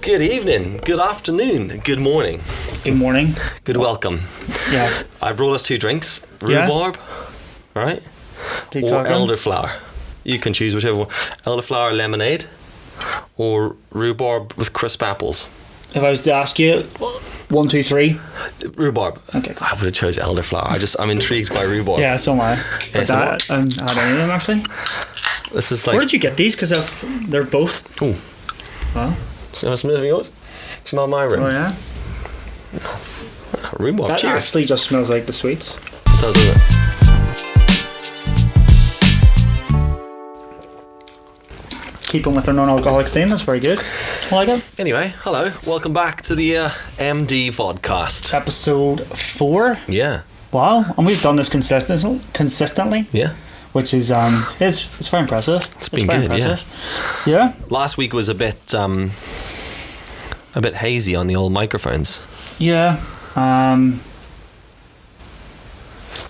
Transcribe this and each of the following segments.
Good evening, good afternoon, good morning. Good morning. Good welcome. Yeah. I brought us 2 drinks. Rhubarb, right? Keep or talking. elderflower. You can choose whichever one. Elderflower lemonade or rhubarb with crisp apples. If I was to ask you, 1, 2, 3. Rhubarb. Okay. I would have chose elderflower. I'm intrigued by rhubarb. Yeah, so am I. But so that, I haven't had any of them actually. This is like... Where did you get these? Because they're both. Ooh. Well. Smell of yours? Smell my room. Oh yeah. Rhubarb. That Cheers. actually just smells like the sweets. It does, doesn't it? Keeping with our non-alcoholic theme, that's very good. I like it. Anyway, hello. Welcome back to the TheMDVodcast. Episode 4. Yeah. Wow, and we've done this consistently. Yeah. Which is it's very impressive. It's been very good, impressive. Yeah. Last week was a bit hazy on the old microphones. Yeah. No.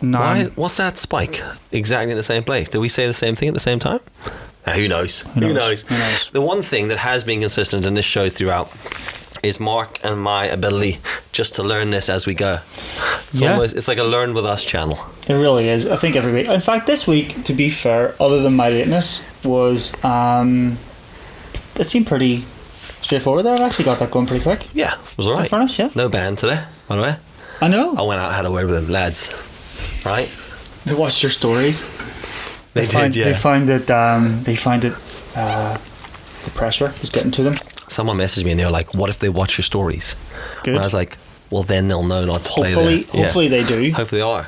Why? What's that spike? Exactly in the same place. Did we say the same thing at the same time? Who knows? Who knows? The one thing that has been consistent in this show throughout is Mark and my ability just to learn this as we go. It's like a learn with us channel. It really is. I think every week. In fact, this week, to be fair, other than my lateness, was it seemed pretty straightforward there. I've actually got that going pretty quick. Yeah, it was alright. In fairness, yeah. No band today, by the way. I know. I went out and had a word with them, lads. Right? They watched your stories. They did, yeah. They find it the pressure is getting to them. Someone messaged me and they were like, what if they watch your stories? Good. And I was like, well, then they'll know not to play there. Hopefully they do. Hopefully they are.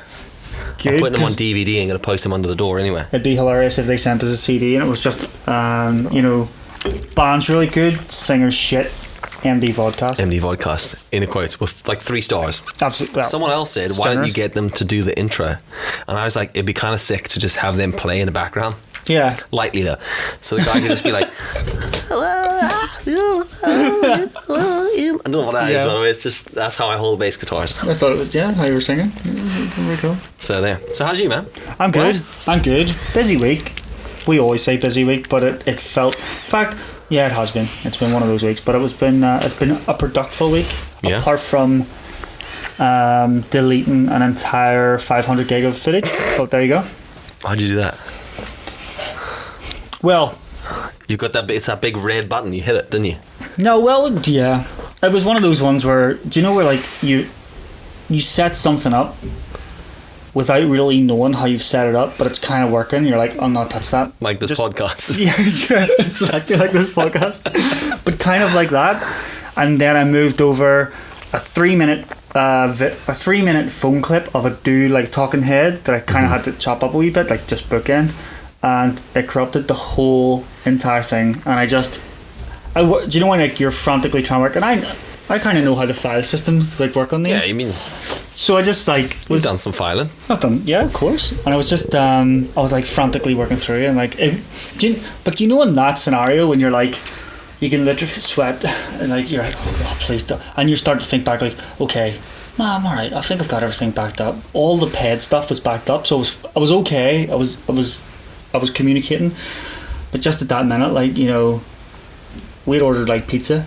Good, I'm putting them on DVD and going to post them under the door anyway. It'd be hilarious if they sent us a CD and it was just, band's really good, singers shit, TheMDVodcast. TheMDVodcast, in a quote, with like 3 stars. Absolutely. Well, Someone else said, why don't you get them to do the intro? And I was like, it'd be kind of sick to just have them play in the background. Yeah. Lightly though. So the guy could just be like, I don't know what that is, by the way. It's just, that's how I hold bass guitars. I thought it was, how you were singing. Very cool. So there. So how's you, man? I'm good. Well, I'm good. Busy week. We always say busy week, but it felt... In fact, yeah, it has been. It's been one of those weeks, but it's been a productive week. Yeah. Apart from deleting an entire 500 gig of footage. But there you go. How'd you do that? Well... You got that, it's that big red button, you hit it, didn't you? No, well, yeah. It was one of those ones where, do you know where like you set something up without really knowing how you've set it up, but it's kind of working, you're like, I'll not touch that. Like this podcast. Yeah, exactly like this podcast. But kind of like that. And then I moved over a 3-minute phone clip of a dude like talking head that I kind of had to chop up a wee bit, like just bookend. And it corrupted the whole entire thing. And do you know when like you're frantically trying to work? And I kind of know how the file systems like work on these. Yeah, you mean... So I just like... You've done some filing. I've done, yeah, of course. And I was just, I was like frantically working through and like... But you know in that scenario when you're like... You can literally sweat and like you're like, oh, please don't. And you start to think back like, okay, no, I'm alright. I think I've got everything backed up. All the paid stuff was backed up. So I was okay. I was communicating, but just at that minute, like, you know, we'd ordered like pizza.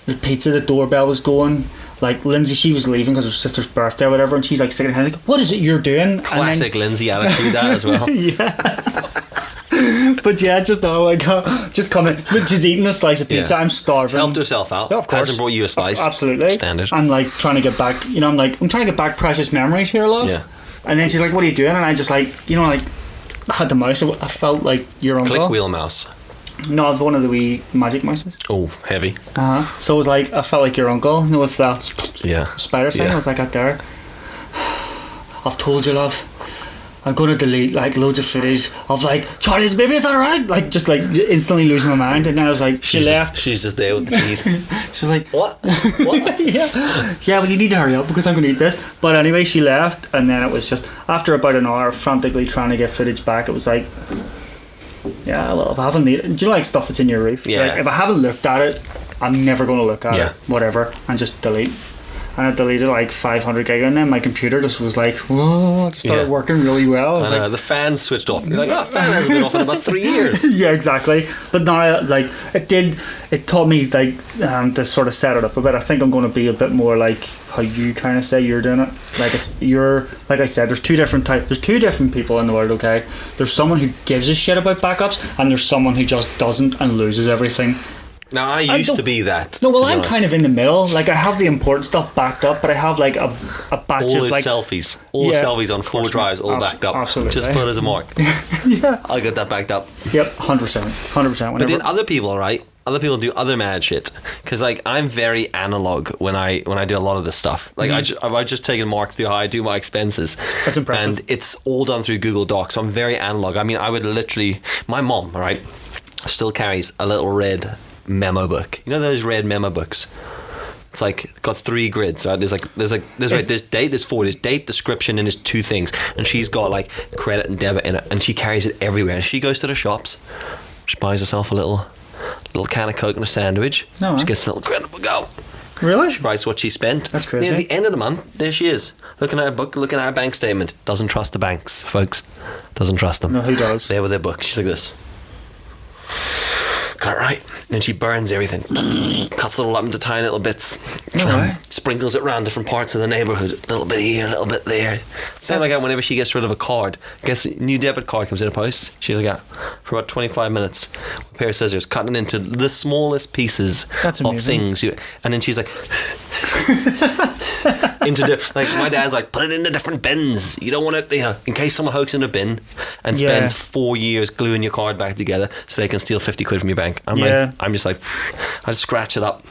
The doorbell was going. Like Lindsay, she was leaving because her sister's birthday or whatever, and she's like sticking her hand like, "What is it you're doing?" Classic Lindsay attitude, that as well. Yeah. But yeah, just now like just coming. She's eating a slice of pizza. Yeah. I'm starving. Helped herself out. Yeah, of course. Hasn't brought you a slice. Absolutely. Standard. I'm like trying to get back. You know, I'm trying to get back precious memories here, love. Yeah. And then she's like, "What are you doing?" And I just like, you know, like. I had the mouse. I felt like your uncle. Click wheel mouse. No, I've one of the wee magic mouses. Oh, heavy. So it was like I felt like your uncle. You know, with that spider thing. I was like, out there. I've told you, love. I'm gonna delete like loads of footage of like Charlie's baby. Is that alright? Like just like instantly losing my mind. And then I was like, she left. She's just there with the cheese. She was like, what? What? yeah, but you need to hurry up because I'm gonna eat this. But anyway, she left, and then it was just after about an hour frantically trying to get footage back. It was like, yeah, well, if I haven't, do you know like stuff that's in your roof? Yeah. Like, if I haven't looked at it, I'm never gonna look at it. Whatever, and just delete. and I deleted like 500 gig, and then my computer just was like, whoa, it started working really well. I was like, the fan switched off. You're like, oh, the fan hasn't been off in about 3 years. Yeah, exactly. But now, like, it taught me like to sort of set it up a bit. I think I'm going to be a bit more like how you kind of say you're doing it. Like like I said, there's two different people in the world. Okay, there's someone who gives a shit about backups, and there's someone who just doesn't and loses everything. Now, I used to be that. No, well, I'm kind of in the middle. Like, I have the important stuff backed up, but I have like a batch all of his like selfies, all the selfies on 4 drives, all backed up. Absolutely. Just put as a mark. Yeah, I got that backed up. Yep, 100%. But then other people, right? Other people do other mad shit. Because like I'm very analog when I do a lot of this stuff. Like I've just taken Mark through how I do my expenses. That's impressive. And it's all done through Google Docs. So I'm very analog. I mean, I would literally. My mom, right, still carries a little red memo book. You know those red memo books? It's like got 3 grids, right? There's date, there's 4, there's date, description, and there's 2 things. And she's got like credit and debit in it, and she carries it everywhere. And she goes to the shops, she buys herself a little can of Coke and a sandwich. No, she gets a little credit to go. Really? She writes what she spent. That's crazy. And at the end of the month, there she is, looking at her book, looking at her bank statement. Doesn't trust the banks, folks. Doesn't trust them. No, who does? There with their book. She's like this. Got it right. Then she burns everything, cuts it all up into tiny little bits, sprinkles it around different parts of the neighbourhood, a little bit here, a little bit there. Sounds like that whenever she gets rid of a card, gets a new debit card comes in a post, she's like that for about 25 minutes with a pair of scissors, cutting it into the smallest pieces of things, and then she's like like my dad's like, put it into different bins. You don't want it, in case someone hooks in a bin and spends 4 years gluing your card back together so they can steal 50 quid from your bank. I'm just like, I just scratch it up.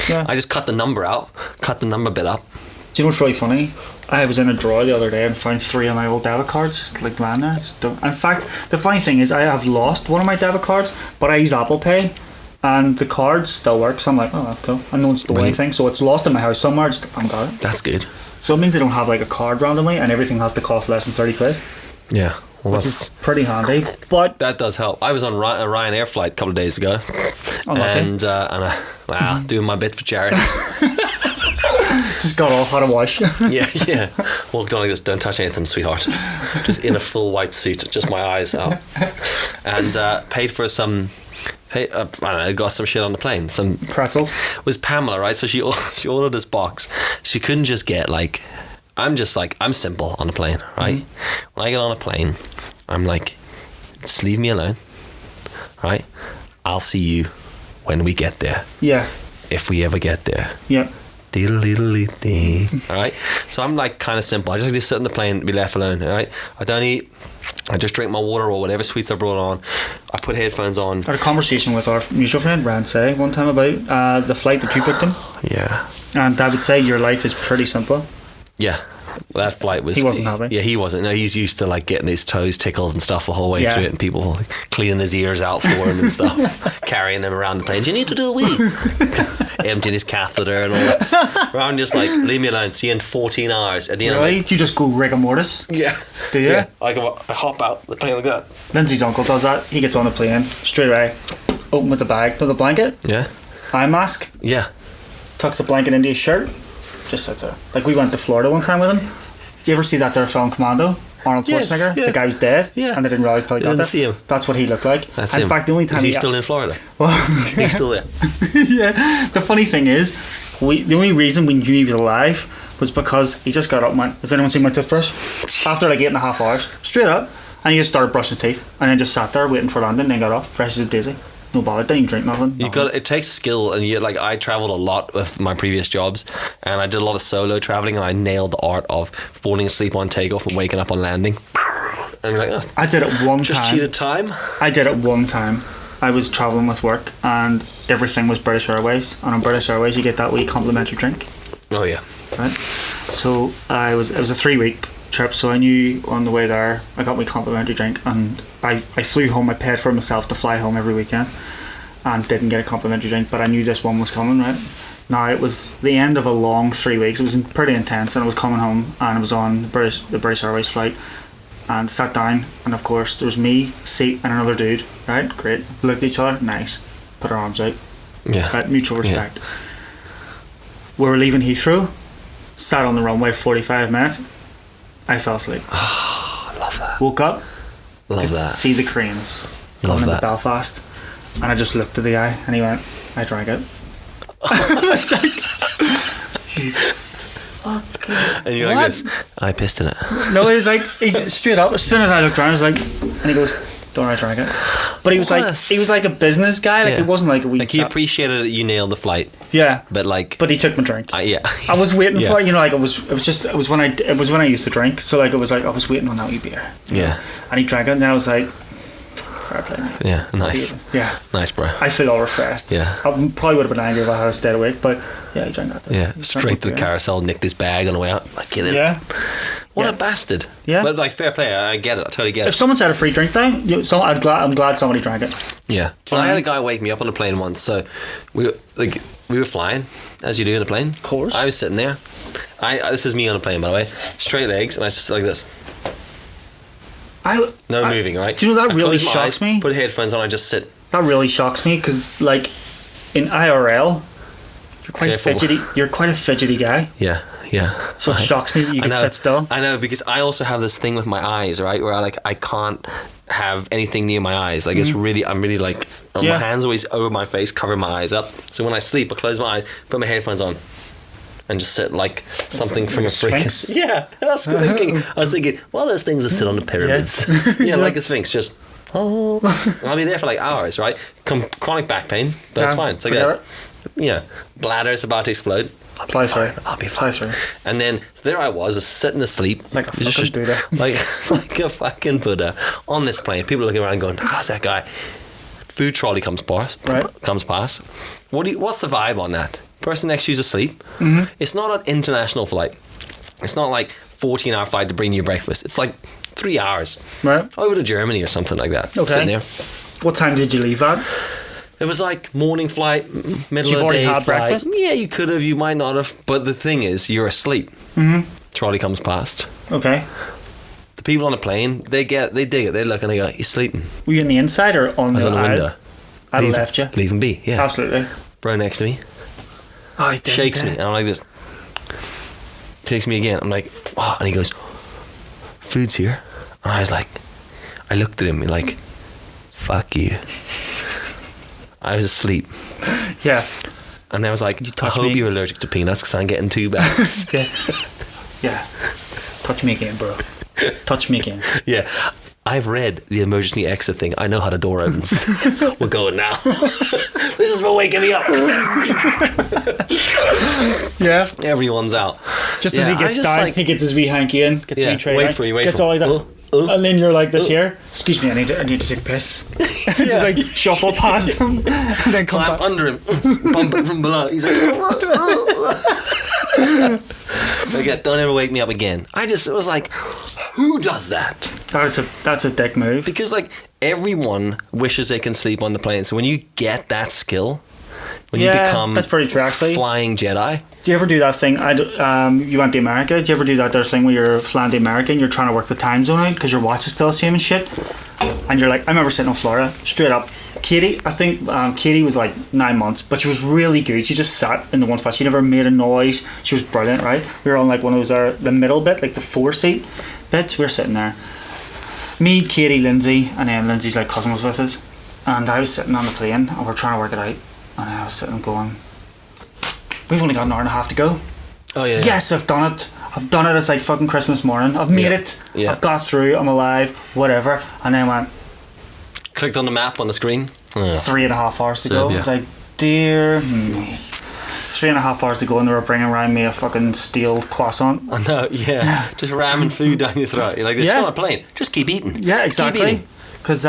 Yeah. I just cut the number out, cut the number bit up. Do you know what's really funny? I was in a drawer the other day and found 3 of my old debit cards just like lying there. In fact, the funny thing is I have lost one of my debit cards, but I use Apple Pay and the card still works. So I'm like, oh, that's cool. And no one stole anything, so it's lost in my house somewhere. I got it. That's good. So it means I don't have like a card randomly and everything has to cost less than 30 quid. Yeah. Well, which is pretty handy, but that does help. I was on a Ryanair flight a couple of days ago, and doing my bit for charity. Just got off, had a wash. yeah. Walked on like this. Don't touch anything, sweetheart. Just in a full white suit, just my eyes out, and paid for some. I don't know, got some shit on the plane. Some pretzels. It was Pamela, right? So she ordered this box. She couldn't just get like. I'm simple on a plane, right? Mm-hmm. When I get on a plane, I'm like, just leave me alone, right? I'll see you when we get there. Yeah. If we ever get there. Yeah. Diddle-diddle-dee. All right? So I'm like kind of simple. I just need to sit on the plane and be left alone, all right? I don't eat. I just drink my water or whatever sweets I brought on. I put headphones on. I had a conversation with our mutual friend, Ransay, one time about the flight that you booked him. Yeah. And I would say your life is pretty simple. Yeah, that flight was. He wasn't happy. Yeah, he wasn't. No, he's used to like getting his toes tickled and stuff the whole way through it, and people like, cleaning his ears out for him and stuff, carrying him around the plane. Do you need to do a wee? Emptying his catheter and all that. I'm just like, leave me alone. See you in 14 hours. At the end, right? Do you just go rigor mortis? Yeah. Do you? Yeah. I hop out the plane like that. Lindsay's uncle does that. He gets on the plane straight away, open with the bag, with the blanket. Yeah. Eye mask. Yeah. Tucks the blanket into his shirt. Just sits there. Like we went to Florida one time with him. Did you ever see that there film Commando? Arnold Schwarzenegger. Yes, the guy was dead. Yeah. And they didn't realise until he got there. See him. That's what he looked like. That's him. In fact, the only time is he still in Florida? Well, he's still there. Yeah. The funny thing is, the only reason we knew he was alive was because he just got up and went, has anyone seen my toothbrush? After like 8.5 hours, straight up, and he just started brushing teeth, and then just sat there waiting for landing, and then got up, fresh as a daisy. No bother, didn't even drink nothing. It takes skill, and I travelled a lot with my previous jobs, and I did a lot of solo travelling, and I nailed the art of falling asleep on takeoff and waking up on landing. And you're like, I did it one time. Just cheated time? I did it one time. I was travelling with work, and everything was British Airways, and on British Airways you get that wee complimentary drink. Oh yeah. Right. So it was a 3-week trip, so I knew on the way there I got my complimentary drink, and I flew home. I paid for myself to fly home every weekend and didn't get a complimentary drink, but I knew this one was coming, right? Now it was the end of a long 3 weeks. It was pretty intense, and I was coming home, and I was on the British Airways flight, and sat down, and of course there was me, seat, and another dude. Right, great. Looked at each other, nice. Put our arms out. Yeah. Right, mutual respect. Yeah. We were leaving Heathrow. Sat on the runway for 45 minutes. I fell asleep. Oh, I love that. Woke up. Love could that. see the cranes Love coming into that. Belfast, and I just looked at the guy, and he went, "I drank it." I was like, "You fucking." And you're what? like this. I pissed in it. No, he was like, straight up. As soon as I looked around, I was like, and he goes, "Don't I drank it?" But he was like a business guy. Like Yeah. it wasn't like a wee. Like he chap. appreciated that you nailed the flight, Yeah. but like, But he took my drink. yeah. I was waiting Yeah. for it, you know, like it was when I used to drink, so like it was like I was waiting on that wee beer. Yeah. And he drank it, and then I was like, fair play, mate. Yeah. Nice. Yeah. Nice, bro. I feel all refreshed. Yeah. I probably would have been angry if I was dead awake, but yeah, he drank that. Then. Yeah. He drank Straight to my the beer. carousel, nicked his bag on the way out. Like, get in. Yeah. What Yeah. a bastard. Yeah. But like, fair play. I get it. I totally get If it. someone said a free drink down, I'm glad somebody drank it. Yeah. Well, I had a guy wake me up on a plane once. So we were flying, as you do in a plane. Of course. I was sitting there. This is me on a plane, by the way. Straight legs, and I just sit like this. No moving, right? Do you know that I really close my shocks eyes, me? Put headphones on, I just sit. That really shocks me because, like, in IRL, you're quite Careful. fidgety. You're quite a fidgety guy. Yeah, yeah. So it shocks me that you I can know, sit still. I know, because I also have this thing with my eyes, right? Where I can't have anything near my eyes. Like I'm really like, Yeah. my hands always over my face, cover my eyes up. So when I sleep, I close my eyes, put my headphones on, and just sit like something from a freaking. Sphinx? Yeah, that's what I'm thinking. I was thinking, well, there's things that sit on the pyramids. Yeah, like a sphinx, just. Oh, and I'll be there for like hours, right? Chronic back pain, but it's Yeah, fine. It's like forget yeah, bladder's about to explode. Apply through. I'll be Apply fine. through. And then, so there I was, just sitting asleep. Like a fucking Buddha. Like a fucking Buddha on this plane. People looking around going, how's that guy? Food trolley comes past. Right. Comes past. What's the vibe on that? Person next to you's asleep. Mm-hmm. It's not an international flight. It's not like 14-hour flight to bring you breakfast. It's like 3 hours. Right. Over to Germany or something like that. Okay. Sitting there. What time did you leave at? It was like morning flight, middle You've of the day already had flight. breakfast? Yeah, you could have, you might not have. But the thing is, you're asleep. Mm-hmm. Trolley comes past. Okay. The people on the plane, they dig it. They look and they go, "He's sleeping." Were you on the inside or on I was the on the aisle? window. I'd have left you. Leave him be. Yeah. Absolutely. Bro next to me Oh, I did. shakes me, and I'm like this. Shakes me again. I'm like, "Oh," and he goes, "Food's here." And I was like, I looked at him like, "Fuck you." I was asleep. Yeah. And I was like, I touch hope me? you're allergic to peanuts because I'm getting 2 bags. Yeah. Yeah. Touch me again, bro. Touch me again. Yeah. I've read the emergency exit thing. I know how the door opens. We're going now. This is for waking me up. Yeah. Everyone's out. Just as Yeah, he I gets just down, like- he gets his wee hanky in, gets Yeah, his wee tray wait out, for you, wait gets for all like that. And then you're like this here. Excuse me, I need to take a piss. Just like shuffle past him and then come Climb back. under him. Bump it from below. He's like, okay, don't ever wake me up again. It was like, who does that? That's a dick move. Because like everyone wishes they can sleep on the plane. So when you get that skill, when you Yeah, become that's pretty true, actually. flying Jedi. Do you ever do that thing? You went to America. Do you ever do that thing where you're flying to America and you're trying to work the time zone out because your watch is still the same and shit? And you're like, I remember sitting in Florida, straight up. Katie, I think Katie was like 9 months, but she was really good. She just sat in the one spot. She never made a noise. She was brilliant, right? We were on like one of those, the middle bit, like the 4-seat bits. We were sitting there. Me, Katie, Lindsay, and then Lindsay's like cousin was with us. And I was sitting on the plane and we're trying to work it out. And I was sitting going, we've only got an hour and a half to go. Oh yeah. Yes, I've done it. It's like fucking Christmas morning. I've made it. Yeah. I've got through. I'm alive. Whatever. And then went Clicked on the map on the screen. Oh. 3.5 hours to So, go. yeah. I was like, dear me. 3.5 hours to go, and they were bringing around me a fucking steel croissant. I know, yeah. Just ramming food down your throat. You're like, this is Yeah. on a plane. Just keep eating. Yeah, Keep exactly. eating. Because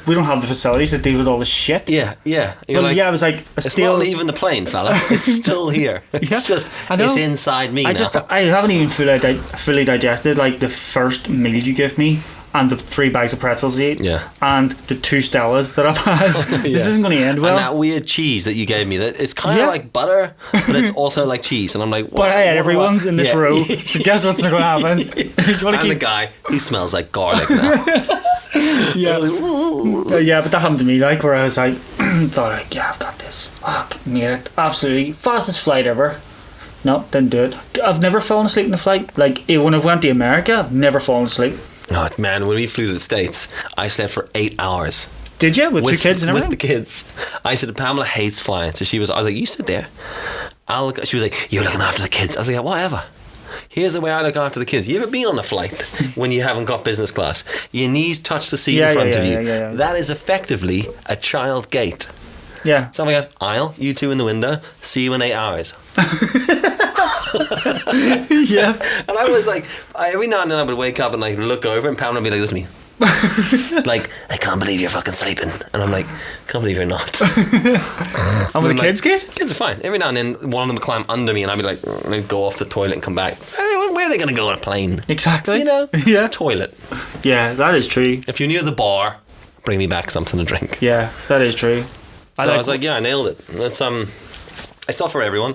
we don't have the facilities to deal with all this shit. Yeah, yeah. You're But like, yeah, it was like a it's steel. not leaving the plane, fella. It's still here. It's Yeah, just, I know. it's inside me now. I haven't even fully digested like the first meal you give me and the 3 bags of pretzels you eat Yeah. and the 2 Stellas that I've had. Yeah. This isn't going to end well. And that weird cheese that you gave me, that it's kind of Yeah. like butter, but it's also like cheese. And I'm like, but I had everyone's in this Yeah. row, so guess what's going to happen? Do you want to I'm the keep? guy who smells like garlic now. Yeah, yeah, but that happened to me. Like where I was like, thought like, yeah, I've got this. Fuck, made it. Absolutely fastest flight ever. No, didn't do it. I've never fallen asleep in a flight. Like, when I went to America, I've never fallen asleep. Oh, man, when we flew to the States, I slept for 8 hours. Did you? With 2 kids and everything? With the kids. I said, Pamela hates flying. So I was like, you sit there. She was like, you're looking after the kids. I was like, yeah, whatever. Here's the way I look after the kids. You ever been on a flight when you haven't got business class? Your knees touch the seat in front of you. Yeah. That is effectively a child gate. Yeah. So I'm like, aisle, you two in the window, see you in 8 hours. Yeah. And I was like, every now and then I would wake up and like look over and Pamela would be like, this is me. Like, I can't believe you're fucking sleeping. And I'm like, can't believe you're not. And with the kids good? Kids are fine. Every now and then one of them would climb under me and I'd be like, they'd go off the toilet and come back. Where are they going to go on a plane? Exactly. You know? Yeah. Toilet. Yeah, that is true. If you're near the bar, bring me back something to drink. Yeah, that is true. So I was like, yeah, I nailed it. That's it's not for everyone.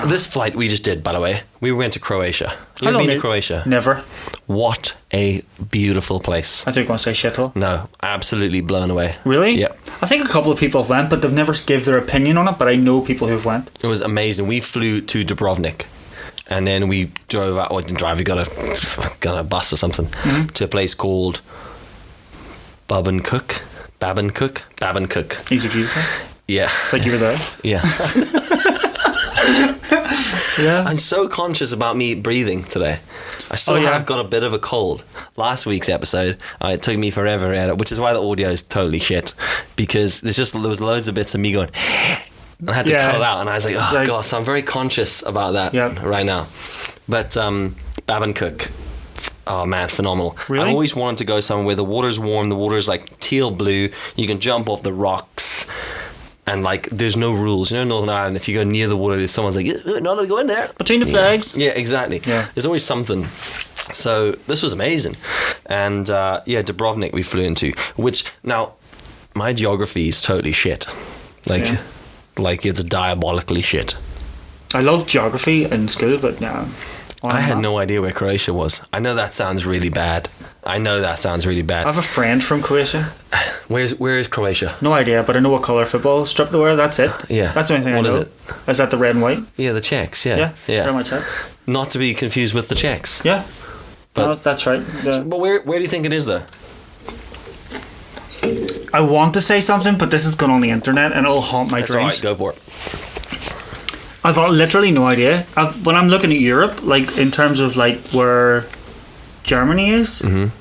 This flight we just did, by the way, we went to Croatia. You ever been to Croatia? Never. What a beautiful place. I think I'm going to say shithole. No, absolutely blown away. Really? Yeah. I think a couple of people have went, but they've never give their opinion on it, but I know people who've went. It was amazing. We flew to Dubrovnik. And then we drove out. Well, didn't drive. We got a bus or something to a place called Babincook. Easy for you to say. Yeah. It's like you were there. Yeah. Yeah. I'm so conscious about me breathing today. I still have got a bit of a cold. Last week's episode, it took me forever to edit, which is why the audio is totally shit. Because there was loads of bits of me going... And I had to cut it out, and I was like, oh, God, so I'm very conscious about that right now. But Babincook, oh man, phenomenal. Really? I always wanted to go somewhere where the water's warm, the water's like teal blue, you can jump off the rocks, and like there's no rules. You know, in Northern Ireland, if you go near the water, someone's like, not allowed to go in there. Between the flags. Yeah, exactly. Yeah. There's always something. So this was amazing. And Dubrovnik we flew into, which now, my geography is totally shit. Like it's diabolically shit. I loved geography in school, but no. I had no idea where Croatia was. I know that sounds really bad. I have a friend from Croatia. Where is Croatia? No idea, but I know what colour football strip they wear. That's it. Yeah. That's the only thing I know. What is it? Is that the red and white? Yeah, the Czechs, yeah. Yeah, very much that. Not to be confused with the Czechs. Yeah. But no, that's right. Yeah. But where do you think it is, though? I want to say something, but this is going on the internet and it'll haunt my dreams. Alright, go for it. I've got literally no idea. When I'm looking at Europe, like in terms of like where Germany is, on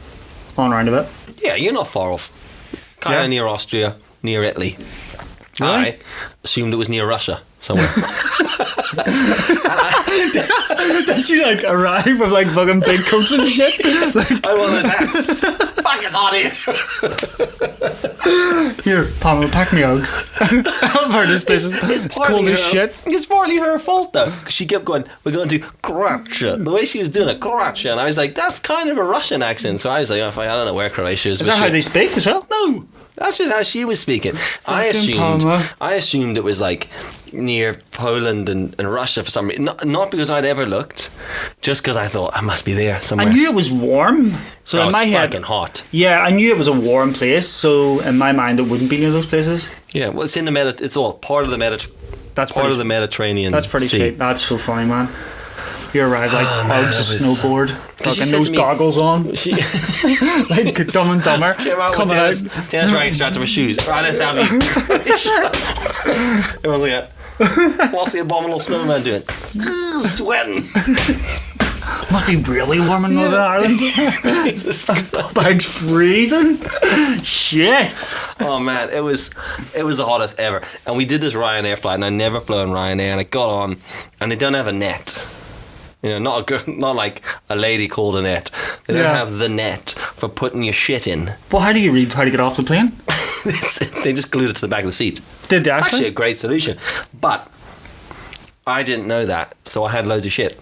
around a bit. Yeah, you're not far off. Kind of near Austria, near Italy. Really? I assumed it was near Russia somewhere. Did you like arrive with like fucking big coats and shit? Like, I want those hats. Fuck, it's hot here. Here, Pamela, pack me Uggs. I've heard this business. It's cold as shit. It's partly her fault though, because she kept going, we're going to Croatia. The way she was doing it, Croatia, and I was like, that's kind of a Russian accent. So I was like, I don't know where Croatia is. Is that how they speak as well? No, that's just how she was speaking. I assumed it was like near Poland and Russia for some reason. Not because I'd ever looked, just because I thought I must be there somewhere. I knew it was warm, so in my head, fucking hot. Yeah, I knew it was a warm place, so in my mind, it wouldn't be near those places. Yeah, well, it's in the It's all part of the Mediterranean. That's pretty sea. sweet. That's so funny, man. You arrived like Uggs, a snowboard, fucking those goggles on. Like Dumb and Dumber. Came out with tennis rackets strapped to my shoes. Right, let's have you. Everyone's like, what's the abominable snowman doing? Sweating. Must be really warm in Northern Ireland. Bag's freezing. Shit. Oh man, it was the hottest ever. And we did this Ryanair flight, and I never flown Ryanair, and I got on, and they don't have a net. You know, not like a lady called a net. They don't have the net for putting your shit in. Well, how do you get off the plane? They just glued it to the back of the seat. Did they actually? Actually, a great solution. But I didn't know that, so I had loads of shit.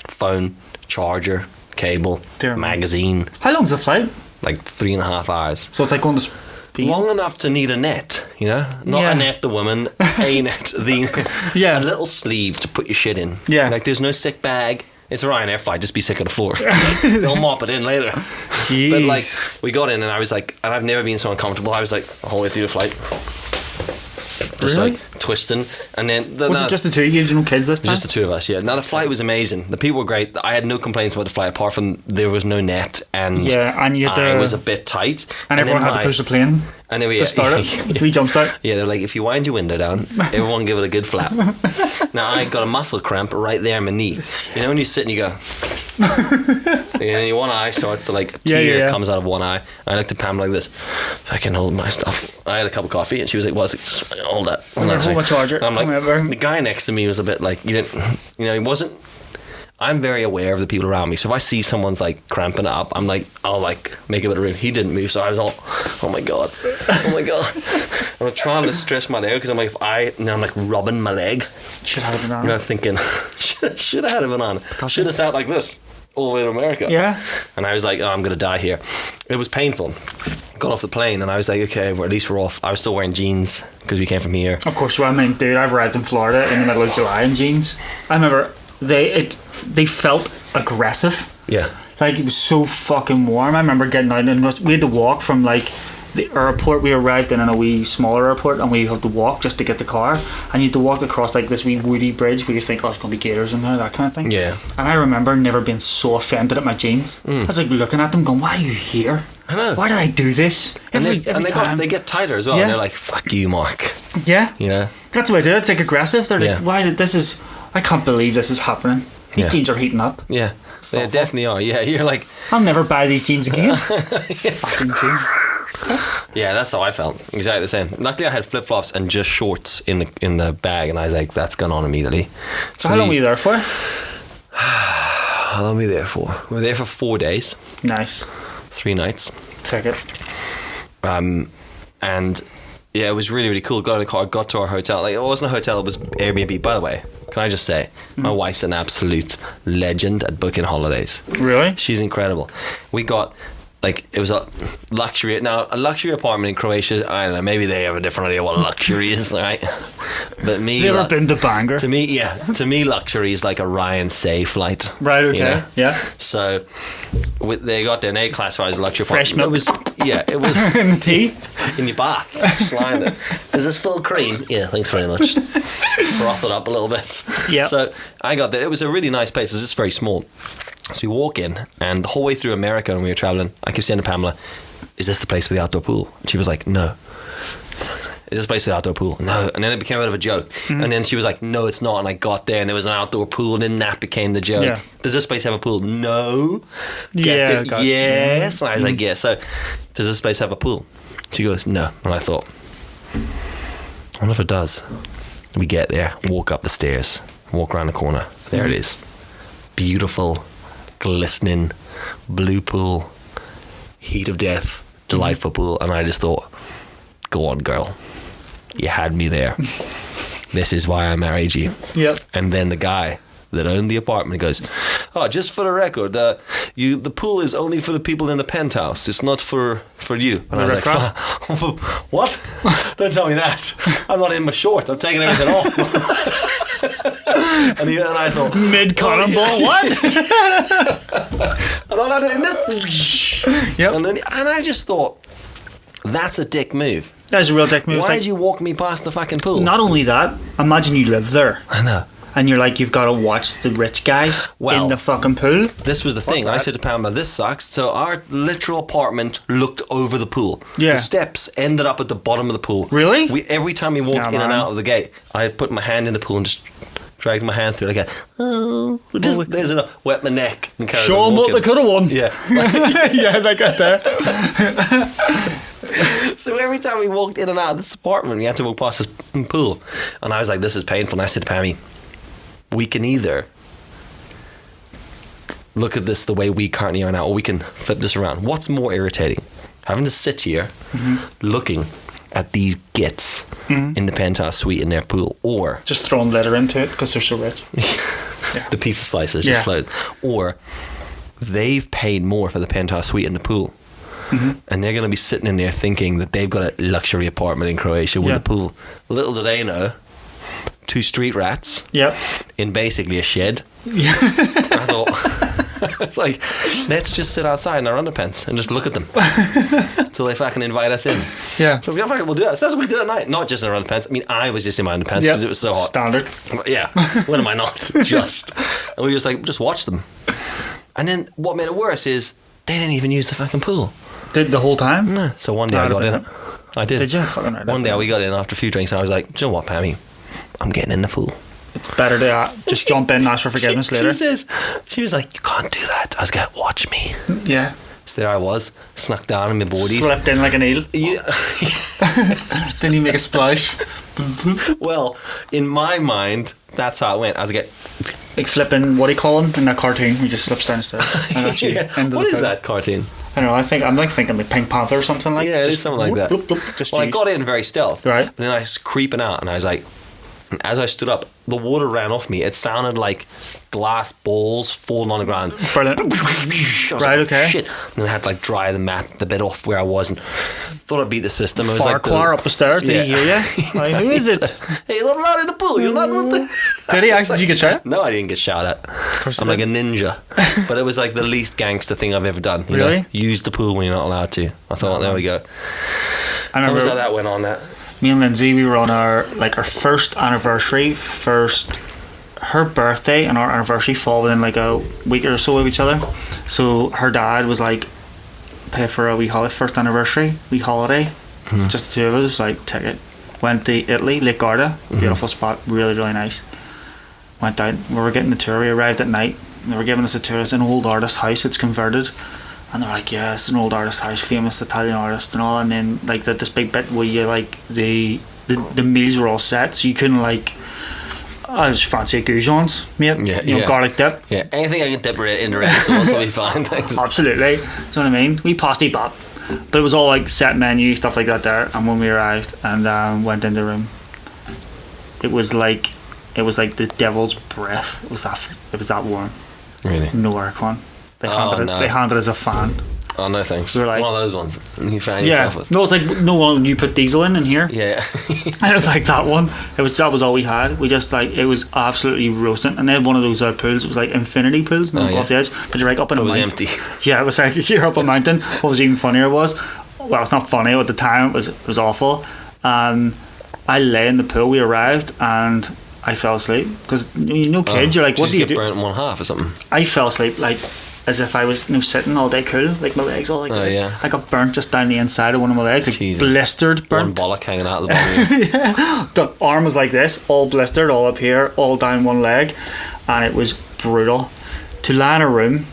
Phone, charger, cable, magazine. How long's the flight? Like 3.5 hours. So it's like going to Spain? Long enough to need a net, you know? Not a net, the woman, a net, the a little sleeve to put your shit in. Yeah. Like there's no sick bag. It's a Ryanair flight, just be sick on the floor. They'll mop it in later. Jeez. But like, we got in and I was like, and I've never been so uncomfortable. I was like, the whole way through the flight. just Really? like twisting. And then Was it just the two? You had no kids this time? just the two of us, yeah. Now the flight was amazing. The people were great. I had no complaints about the flight, apart from there was no net, and and you had I was a bit tight, and everyone had to push the plane. And then we to start it. We jumped out. Yeah, they're like, if you wind your window down, everyone give it a good flap. Now I got a muscle cramp right there in my knee. You know when you sit and you go, and your one eye starts to like tear comes out of one eye. I looked at Pam like this. If I can hold my stuff. I had a cup of coffee and she was like, "What's it? Just hold that." Hold my charger. And I'm like, the guy next to me was a bit like, he wasn't. I'm very aware of the people around me, so if I see someone's like cramping it up, I'm like, I'll like make a bit of room. He didn't move, so I was all, oh my god. And I'm trying to stress my leg because I'm like, I'm like rubbing my leg. Should have had a banana. Thinking, should have had a banana. Should have sat like this all the way to America. Yeah. And I was like, oh, I'm gonna die here. It was painful. Got off the plane and I was like, okay, well, at least we're off. I was still wearing jeans because we came from here. Of course, well, I mean, dude, I've arrived in Florida in the middle of July in jeans. I remember they felt aggressive. Yeah. Like, it was so fucking warm. I remember getting out and we had to walk from like the airport. We arrived in a wee smaller airport and we had to walk just to get the car, and you had to walk across like this wee woody bridge where you think, oh, it's going to be gators in there, that kind of thing. Yeah. And I remember never being so offended at my jeans. I was like looking at them going, why are you here? I know. Why did I do this? Every time. They get tighter as well. Yeah. And they're like, fuck you, Mark. Yeah. You know? That's the way I do it. It's like aggressive. They're Yeah. like, I can't believe this is happening. These jeans are heating up. Yeah. They definitely are. Yeah. You're like, I'll never buy these jeans again. Fucking jeans. yeah, that's how I felt. Exactly the same. Luckily, I had flip flops and just shorts in the bag, and I was like, "That's gone on immediately." So how long were you there for? How long were we there for? We were there for 4 days. Nice. 3 nights. Check it. And yeah, it was really, really cool. Got in the car, got to our hotel. Like, it wasn't a hotel, it was Airbnb. By the way, can I just say, my wife's an absolute legend at booking holidays. Really? She's incredible. We got, like, it was a luxury apartment in Croatia. I don't know, maybe they have a different idea what luxury is, right? But me, Have you ever been to Bangor? to me, luxury is like a Ryan Say flight. Right, okay. You know? Yeah. So they got there and they classified as a luxury Fresh apartment. milk. It was In the tea? in your bath, just lying there. Is this full cream? Yeah, thanks very much. Froth it up a little bit. Yeah. So I got there. It was a really nice place. It was just very small. So we walk in, and the whole way through America when we were traveling, I kept saying to Pamela, "Is this the place with the outdoor pool?" And she was like, "No." "Is this place with the outdoor pool?" "No." And then it became a bit of a joke. And then she was like, "No, it's not." And I got there and there was an outdoor pool, and then that became the joke. Yeah. "Does this place have a pool?" "No." Yeah. Yes. And I was like, "Yeah." "So, does this place have a pool?" She goes, "No." And I thought, I wonder if it does. We get there, walk up the stairs, walk around the corner. There it is. Beautiful, glistening, blue pool, heat of death, delightful pool. And I just thought, go on, girl. You had me there. This is why I married you. Yep. And then the guy that owned the apartment goes, "Oh, just for the record, the pool is only for the people in the penthouse. It's not for you." And I was like, "What? Don't tell me that. I'm not in my short. I'm taking everything off." and I thought, mid-cannonball, what? and all I did in this, Yep. and I just thought, that's a dick move. That's a real dick move. Why did you walk me past the fucking pool? Not only that, imagine you live there. I know. And you're like, you've got to watch the rich guys in the fucking pool. This was the thing. I said to Pamela, "This sucks." So our literal apartment looked over the pool. Yeah. The steps ended up at the bottom of the pool. Really? Every time we walked in and out of the gate, I put my hand in the pool and just dragged my hand through it. Like, there's a wet my neck. And Show them what they could have won. Yeah. Yeah, they got there. So every time we walked in and out of this apartment, we had to walk past this pool. And I was like, this is painful. And I said to Pammy, we can either look at this the way we currently are now, or we can flip this around. What's more irritating? Having to sit here looking at these gits in the penthouse suite in their pool, or just throwing leather into it because they're so rich. the pizza slices just float, or they've paid more for the penthouse suite in the pool. And they're going to be sitting in there thinking that they've got a luxury apartment in Croatia with a pool. Little do they know, 2 street rats in basically a shed. I thought, It's like, let's just sit outside in our underpants and just look at them until they fucking invite us in. Yeah. So we'll do that. So that's what we did at night. Not just in our underpants. I mean, I was just in my underpants because it was so hot. Standard. Yeah. When am I not? Just. And we were just like, just watch them. And then what made it worse is they didn't even use the fucking pool. Did the whole time? No. So one day I got in it. I did. Did you? Fucking right. One day we got in after a few drinks and I was like, do you know what, Pammy? I'm getting in the pool. It's better to just jump in and ask for forgiveness later. She was like, you can't do that. I was like, watch me. Yeah. So there I was, snuck down in my boardies. Slipped in like an eel. Yeah. Then you make a splash. Well, in my mind, that's how it went. I was like, like flipping, what do you call him in that cartoon? He just slips downstairs. What is that cartoon? I don't know. I'm like thinking like Pink Panther or something like. Yeah, it is something like that. Bloop, bloop, just I got in very stealth, right? But then I was creeping out, and I was like, as I stood up, the water ran off me. It sounded like glass balls falling on the ground. Brilliant. Right, okay. Shit. And then I had to like dry the bit off where I was, and thought I'd beat the system. It was Farquhar up the stairs. Did he hear you? Like, who is it? Hey, you're not allowed in the pool. You're not with the. Did he actually? Did you get shot? No, I didn't get shot at. I'm like a ninja. But it was like the least gangster thing I've ever done. You know? Use the pool when you're not allowed to. I thought, there we go. I remember how that went on that. Me and Lindsay, we were on our first anniversary. Her birthday and our anniversary fall within like a week or so of each other. So her dad was like, pay for a wee first anniversary, wee holiday, just the two of us, like ticket. Went to Italy, Lake Garda, beautiful spot, really, really nice. Went down, we were getting the tour, we arrived at night, they were giving us a tour. It's an old artist house, it's converted. And they're like, yeah, it's an old artist house, famous Italian artist and all. And then like this big bit where you like the meals were all set, so you couldn't like. I just fancy a goujons, mate. Yeah, you know, garlic dip. Yeah, anything I can dip in the red sauce will be fine. Thanks. Absolutely. Do you know what I mean? We pasty bop, but it was all like set menu stuff like that there. And when we arrived and went in the room, it was like the devil's breath. It was that warm. Really? No aircon. They handed us a fan. Oh no, thanks. We were like, one of those ones you fan yourself with. No, it's like no one. You put diesel in here. Yeah. I was like that one. That was all we had. We just like it was absolutely roasting. And then one of those pools. It was like infinity pools, off the edge. But you're like up in a mountain. It was empty. Yeah, it was like you're up a mountain. What was even funnier was, well, it's not funny at the time. It was awful. I lay in the pool. We arrived and I fell asleep because kids. You're like, what do you do? Burnt in one half or something. I fell asleep like. As if I was sitting all day cool, like my legs all like this. Yeah. I got burnt just down the inside of one of my legs, like blistered, burnt. One bollock hanging out of the bottom. Yeah. The arm was like this, all blistered, all up here, all down one leg, and it was brutal. To lie in a room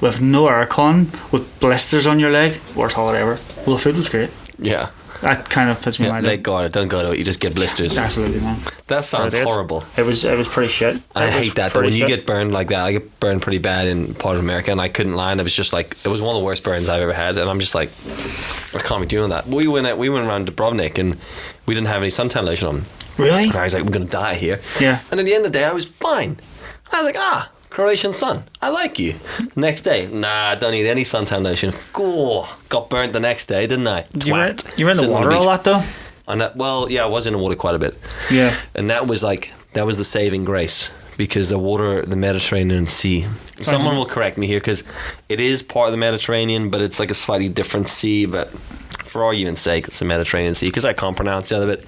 with no aircon, with blisters on your leg, worst holiday ever. Well, the food was great. Yeah. That kind of puts me in mind. Lake Garda, don't go to it. You just get blisters. Absolutely, man. That sounds horrible. It was pretty shit. I hate that. When you get burned like that, I get burned pretty bad in part of America, and I couldn't lie. And it was just like it was one of the worst burns I've ever had. And I'm just like, I can't be doing that. We went around Dubrovnik, and we didn't have any suntan lotion on. Really? And I was like, we're gonna die here. Yeah. And at the end of the day, I was fine. And I was like, Croatian sun, I like you. Next day, I don't need any suntan lotion. Cool. Got burnt the next day, didn't I? You were in the water a lot though? And I was in the water quite a bit. Yeah. And that was the saving grace, because the Mediterranean Sea. Someone will correct me here, because it is part of the Mediterranean, but it's like a slightly different sea. But for argument's sake, it's the Mediterranean Sea, because I can't pronounce the other bit.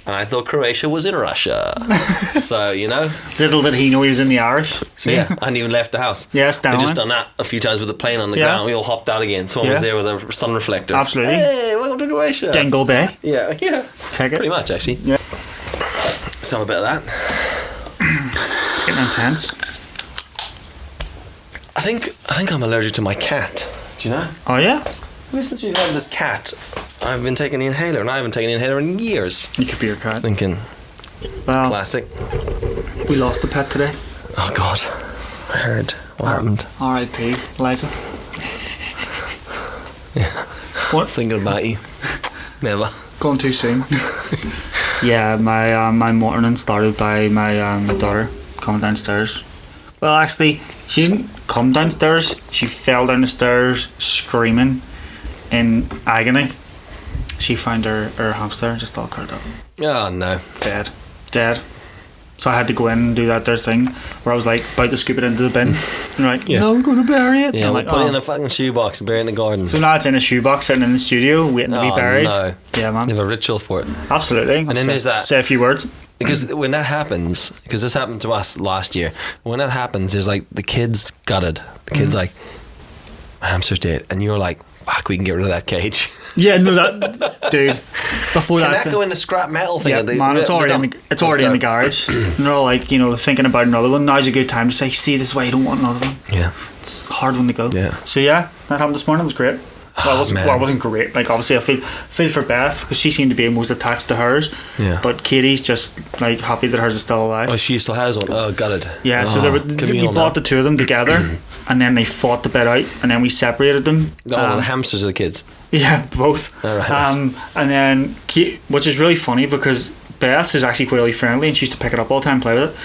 And I thought Croatia was in Russia. So, little did he know he was in the Irish. Yeah, I hadn't even left the house. Yeah, it's down. I'd just done that a few times with the plane on the ground. We all hopped out again. Someone was there with a sun reflector. Absolutely. Hey, welcome to Croatia. Dingle Bay. Yeah. Take it. Pretty much, actually. Yeah. Some a bit of that. It's getting intense. I think I'm allergic to my cat. Do you know? Oh, yeah? Ever since we've had this cat, I've been taking the inhaler, and I haven't taken the inhaler in years. You could be your cat. Thinking, well, classic. We lost a pet today. Oh God, I heard. What happened? R.I.P. Liza. Yeah. What? Thinking about you. Never. Gone too soon. Yeah, my morning started by my daughter coming downstairs. Well, actually, she didn't come downstairs. She fell down the stairs screaming in agony. She found her hamster just all curled up. Oh no. Dead. So I had to go in and do that there thing where I was like about to scoop it into the bin. And like, Yeah. no, I'm going to bury it. Yeah, I'm we'll like, put it in a fucking shoebox and bury it in the garden. So now it's in a shoebox sitting in the studio waiting to be buried. No. Yeah, man. You have a ritual for it. Absolutely. And then there's that. Say a few words. Because when that happens, because this happened to us last year, when that happens, there's like the kid's gutted. The kid's like, my hamster's dead. And you're like, fuck, we can get rid of that cage. Yeah, no, that dude. Before Can that, that go in the scrap metal thing? yeah, man, it's already in the garage. And they're all like, thinking about another one. Now's a good time to say, see, this is why you don't want another one. Yeah, It's a hard one to go. Yeah. So yeah, that happened this morning. It was great. Well, it wasn't great. Like obviously, I feel for Beth because she seemed to be most attached to hers. Yeah. But Katie's just like happy that hers is still alive. Oh, she still has one. Oh, got it. Yeah. So we bought the two of them together, and then they fought the bit out, and then we separated them. Oh, the hamsters are the kids. Yeah, both. All right. And then which is really funny because Beth is actually really friendly, and she used to pick it up all the time and play with it.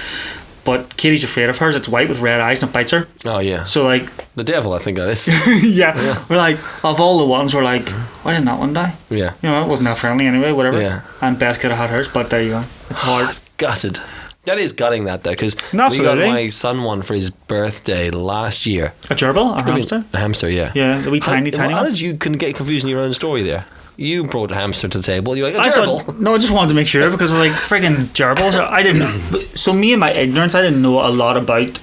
But Katie's afraid of hers. It's white with red eyes and it bites her. Oh yeah. So like the devil, I think that is. yeah. We're like, of all the ones, we're like, why didn't that one die? Yeah. It wasn't that friendly anyway, whatever. Yeah. And Beth could have had hers, but there you go. It's hard. Gutted. That is gutting that though, because we Absolutely. got my son one for his birthday last year. A gerbil? A hamster? A hamster, yeah. Yeah, the wee tiny How ones. did you couldn't get confused in your own story there? You brought a hamster to the table. You're like, a gerbil. No, I just wanted to make sure because like friggin' gerbils. I didn't. So me and my ignorance, I didn't know a lot about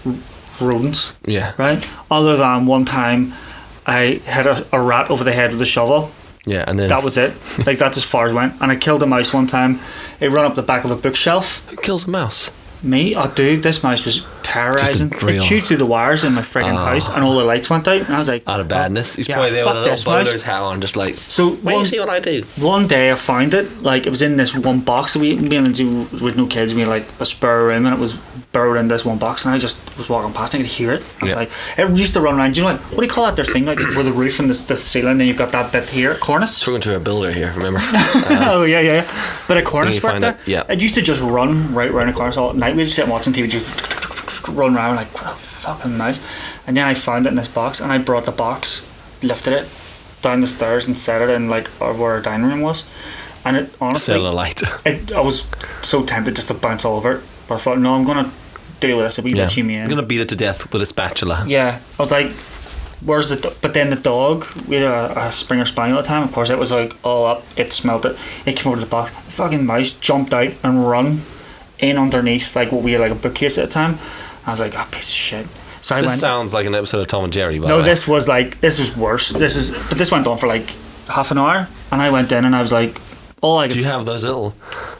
rodents. Yeah. Right. Other than one time, I hit a rat over the head with a shovel. Yeah, and then That was it. Like that's as far as it went. And I killed a mouse one time. It ran up the back of a bookshelf. who kills a mouse? Me? Oh, dude, this mouse was terrorising. Just a real- It chewed through the wires in my friggin' house, and all the lights went out. And I was like, Out of badness. He's yeah, probably there with a fuck little this mouse. bowler's hat on, just like, So wait, you see what I do? one day I found it, like it was in this one box. Me and Lindsay with no kids, we had like a spare room, and it was buried in this one box. And I just was walking past, and I could hear it. I was Yeah. like, it used to run around. Do you know what do you call that? Their thing, like where the roof and the ceiling, and you've got that bit here, cornice. Talking to a builder here, remember? Oh yeah. But a cornice you work find there. it, yeah. It used to just run right around the cornice all night. We'd just sit and watching TV, just run around like what a fucking mouse. And then I found it in this box, and I brought the box, lifted it down the stairs, and set it in like where our dining room was. And it honestly, Cellulite. I was so tempted just to bounce all over it, but I thought, no, I'm gonna deal with this a wee bit humane. I'm gonna beat it to death with a spatula. Yeah, I was like, where's but then the dog, we had a Springer Spaniel at the time, of course it was like all up, it smelt it, it came over to the box, the fucking mouse jumped out and run in underneath like what we had, like a bookcase at the time. I was like, oh, piece of shit. So This sounds like an episode of Tom and Jerry, by the no, way. this was worse. But this went on for like half an hour, and I went in and I was like, all I could Do you have those little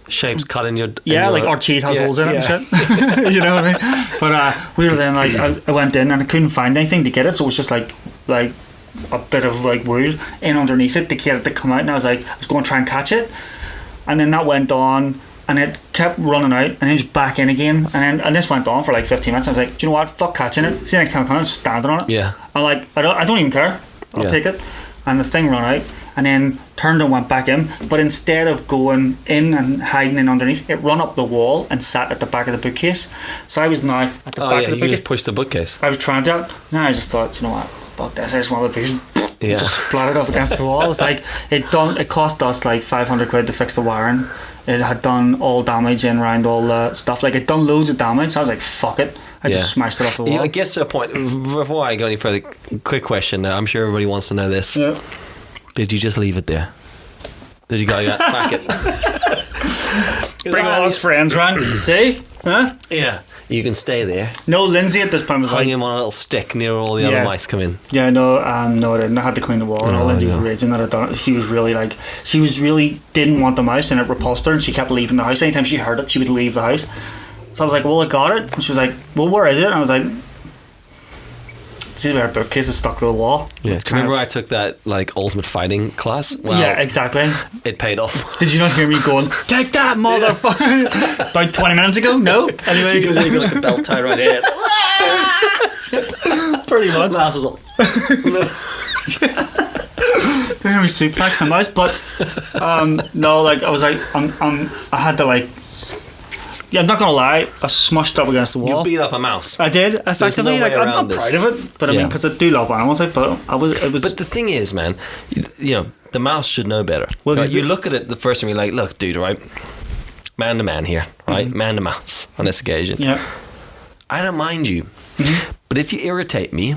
shapes cut in your... yeah, like our cheese has holes in it and shit. You know what I mean? But we were then like, I went in and I couldn't find anything to get it, so it was just like a bit of like wood in underneath it to get it to come out, and I was going to try and catch it, and then that went on, and it kept running out, and then it was back in again, and this went on for like 15 minutes. I was like, do you know what? Fuck catching it. See, next time I come, I'm just standing on it. Yeah. I'm like, I don't even care. I'll take it. And the thing ran out, and then turned and went back in. But instead of going in and hiding in underneath, it run up the wall and sat at the back of the bookcase. So I was now at the back of the you bookcase. just pushed the bookcase. I was trying to. Then I just thought, you know what? Fuck this. I just want the piece. Yeah. Just splattered up against the wall. It's like it cost us like 500 quid to fix the wiring. It had done all damage in around all the stuff. Like it done loads of damage. So I was like, fuck it. I just smashed it off the wall. I guess to a point, before I go any further, quick question. I'm sure everybody wants to know this. Yeah. Did you just leave it there? Did you go, back it? Bring all his friends round. See? Huh? Yeah. You can stay there. No, Lindsay at this point was Hang like, him on a little stick near all the other mice come in. yeah, no, I didn't. I had to clean the wall, and all Lindsay was raging that I'd done it. She was really didn't want the mouse, and it repulsed her, and she kept leaving the house. Anytime she heard it, she would leave the house. So I was like, well, I got it. And she was like, well, where is it? And I was like, see, our bookcase is stuck to the wall. Yeah. Do you remember I took that like ultimate fighting class? Well, yeah, exactly. It paid off. Did you not hear me going, take that, motherfucker? About 20 minutes ago? No. Anyway, She goes in, you got like a belt tied right here. pretty much. Mouse is all. I hear me suplex the mouse, but no, like I was like, I had to like. Yeah, I'm not gonna lie. I smushed up against the wall. You beat up a mouse. I did effectively. no way like I'm around not proud of it, but I mean, because I do love animals. Like, but it was. But the thing is, man, you know, the mouse should know better. Well, Right? You look at it the first time, you're like, look, dude, right? man to man here, right? Man to mouse on this occasion. Yeah. I don't mind you. But if you irritate me,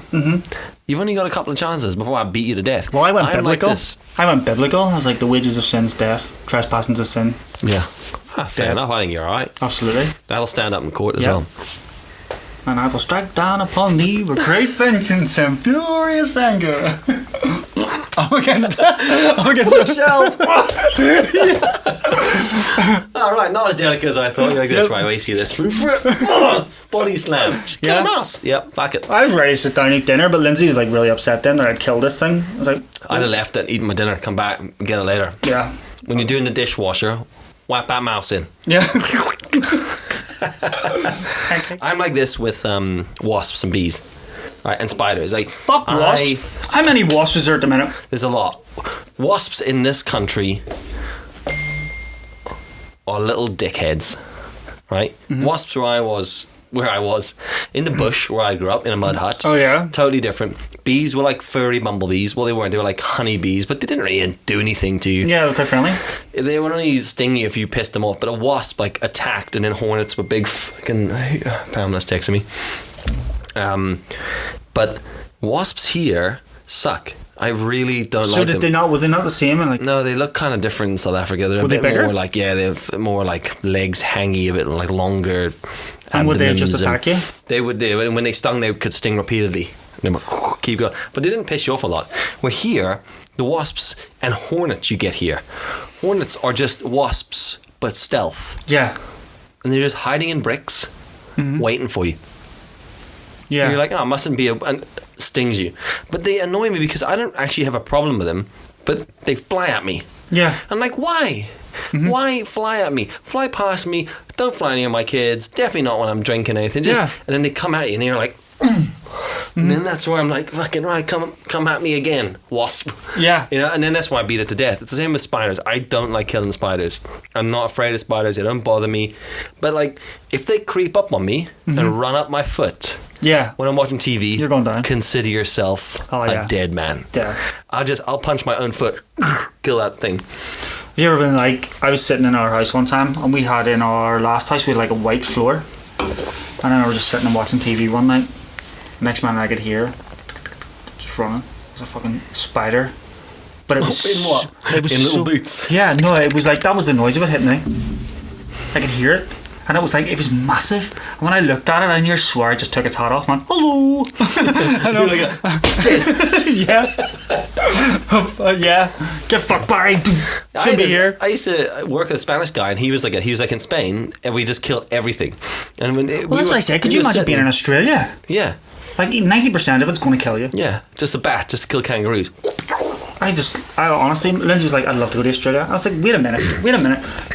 you've only got a couple of chances before I beat you to death. Well, I went biblical. Like this. I went biblical. I was like, the wages of sin's death. Trespassing to sin. Yeah. Fair enough. I think you're all right. Absolutely. That'll stand up in court as well. And I will strike down upon thee with great vengeance and furious anger. I'm against Michelle. All right, not as delicate as I thought. You're like this, right? We see this. Body slam. Just kill a mouse. Yep, back it. I was ready to sit down and eat dinner, but Lindsay was like really upset then that I'd killed this thing. I was like, I'd have left it, eaten my dinner, come back, and get it later. Yeah. When you're doing the dishwasher, whack that mouse in. Yeah. I'm like this with wasps and bees, right, and spiders. Like, fuck wasps. How many wasps is there at the minute? There's a lot. Wasps in this country are little dickheads, right? Wasps where I was in the bush where I grew up in a mud hut. Oh yeah, totally different. Bees were like furry bumblebees. Well, they weren't. They were like honeybees, but they didn't really do anything to you. Yeah, they were quite friendly. They would only sting you if you pissed them off. But a wasp like attacked, and then hornets were big. Fucking Pamela's texting me. But wasps here suck. I really don't like them. So were they not the same? And like, no, they look kind of different in South Africa. They're a bit more like, they have more like legs hangy, a bit like longer. And would they just attack you? They would. And when they stung, they could sting repeatedly. They would keep going, but they didn't piss you off a lot. Where here, the wasps and hornets you get here, hornets are just wasps but stealth. Yeah, and they're just hiding in bricks, waiting for you. Yeah, and you're like, oh, mustn't be and stings you, but they annoy me because I don't actually have a problem with them, but they fly at me. Yeah, I'm like, why? Why fly at me? Fly past me. Don't fly near my kids. Definitely not when I'm drinking anything. Just and then they come at you, and you're like. And then that's where I'm like, fucking right, come at me again, wasp. Yeah. You know, and then that's why I beat it to death. It's the same with spiders. I don't like killing spiders. I'm not afraid of spiders. They don't bother me. But like, if they creep up on me and run up my foot, when I'm watching TV, you're going down. Consider yourself a dead man. Yeah. I'll punch my own foot, kill that thing. Have you ever been like, I was sitting in our house one time, and we had in our last house, we had like a white floor, and I remember just sitting and watching TV one night. Next man I could hear just running. It was a fucking spider. But it was in what? It was in little boots. Yeah, no, it was like that was the noise of it hitting me. I could hear it. And it was like, it was massive. And when I looked at it, I near swore I just took its hat off, man. Hello. And I'm like, yeah. Get fucked, Barry. Should be here. I used to work with a Spanish guy, and he was like in Spain, and we just killed everything. And when that's what I said. Could you imagine being in Australia? Yeah. Like 90% of it's going to kill you. Yeah, just a bat, just to kill kangaroos. I honestly, Lindsay was like, I'd love to go to Australia. I was like, wait a minute.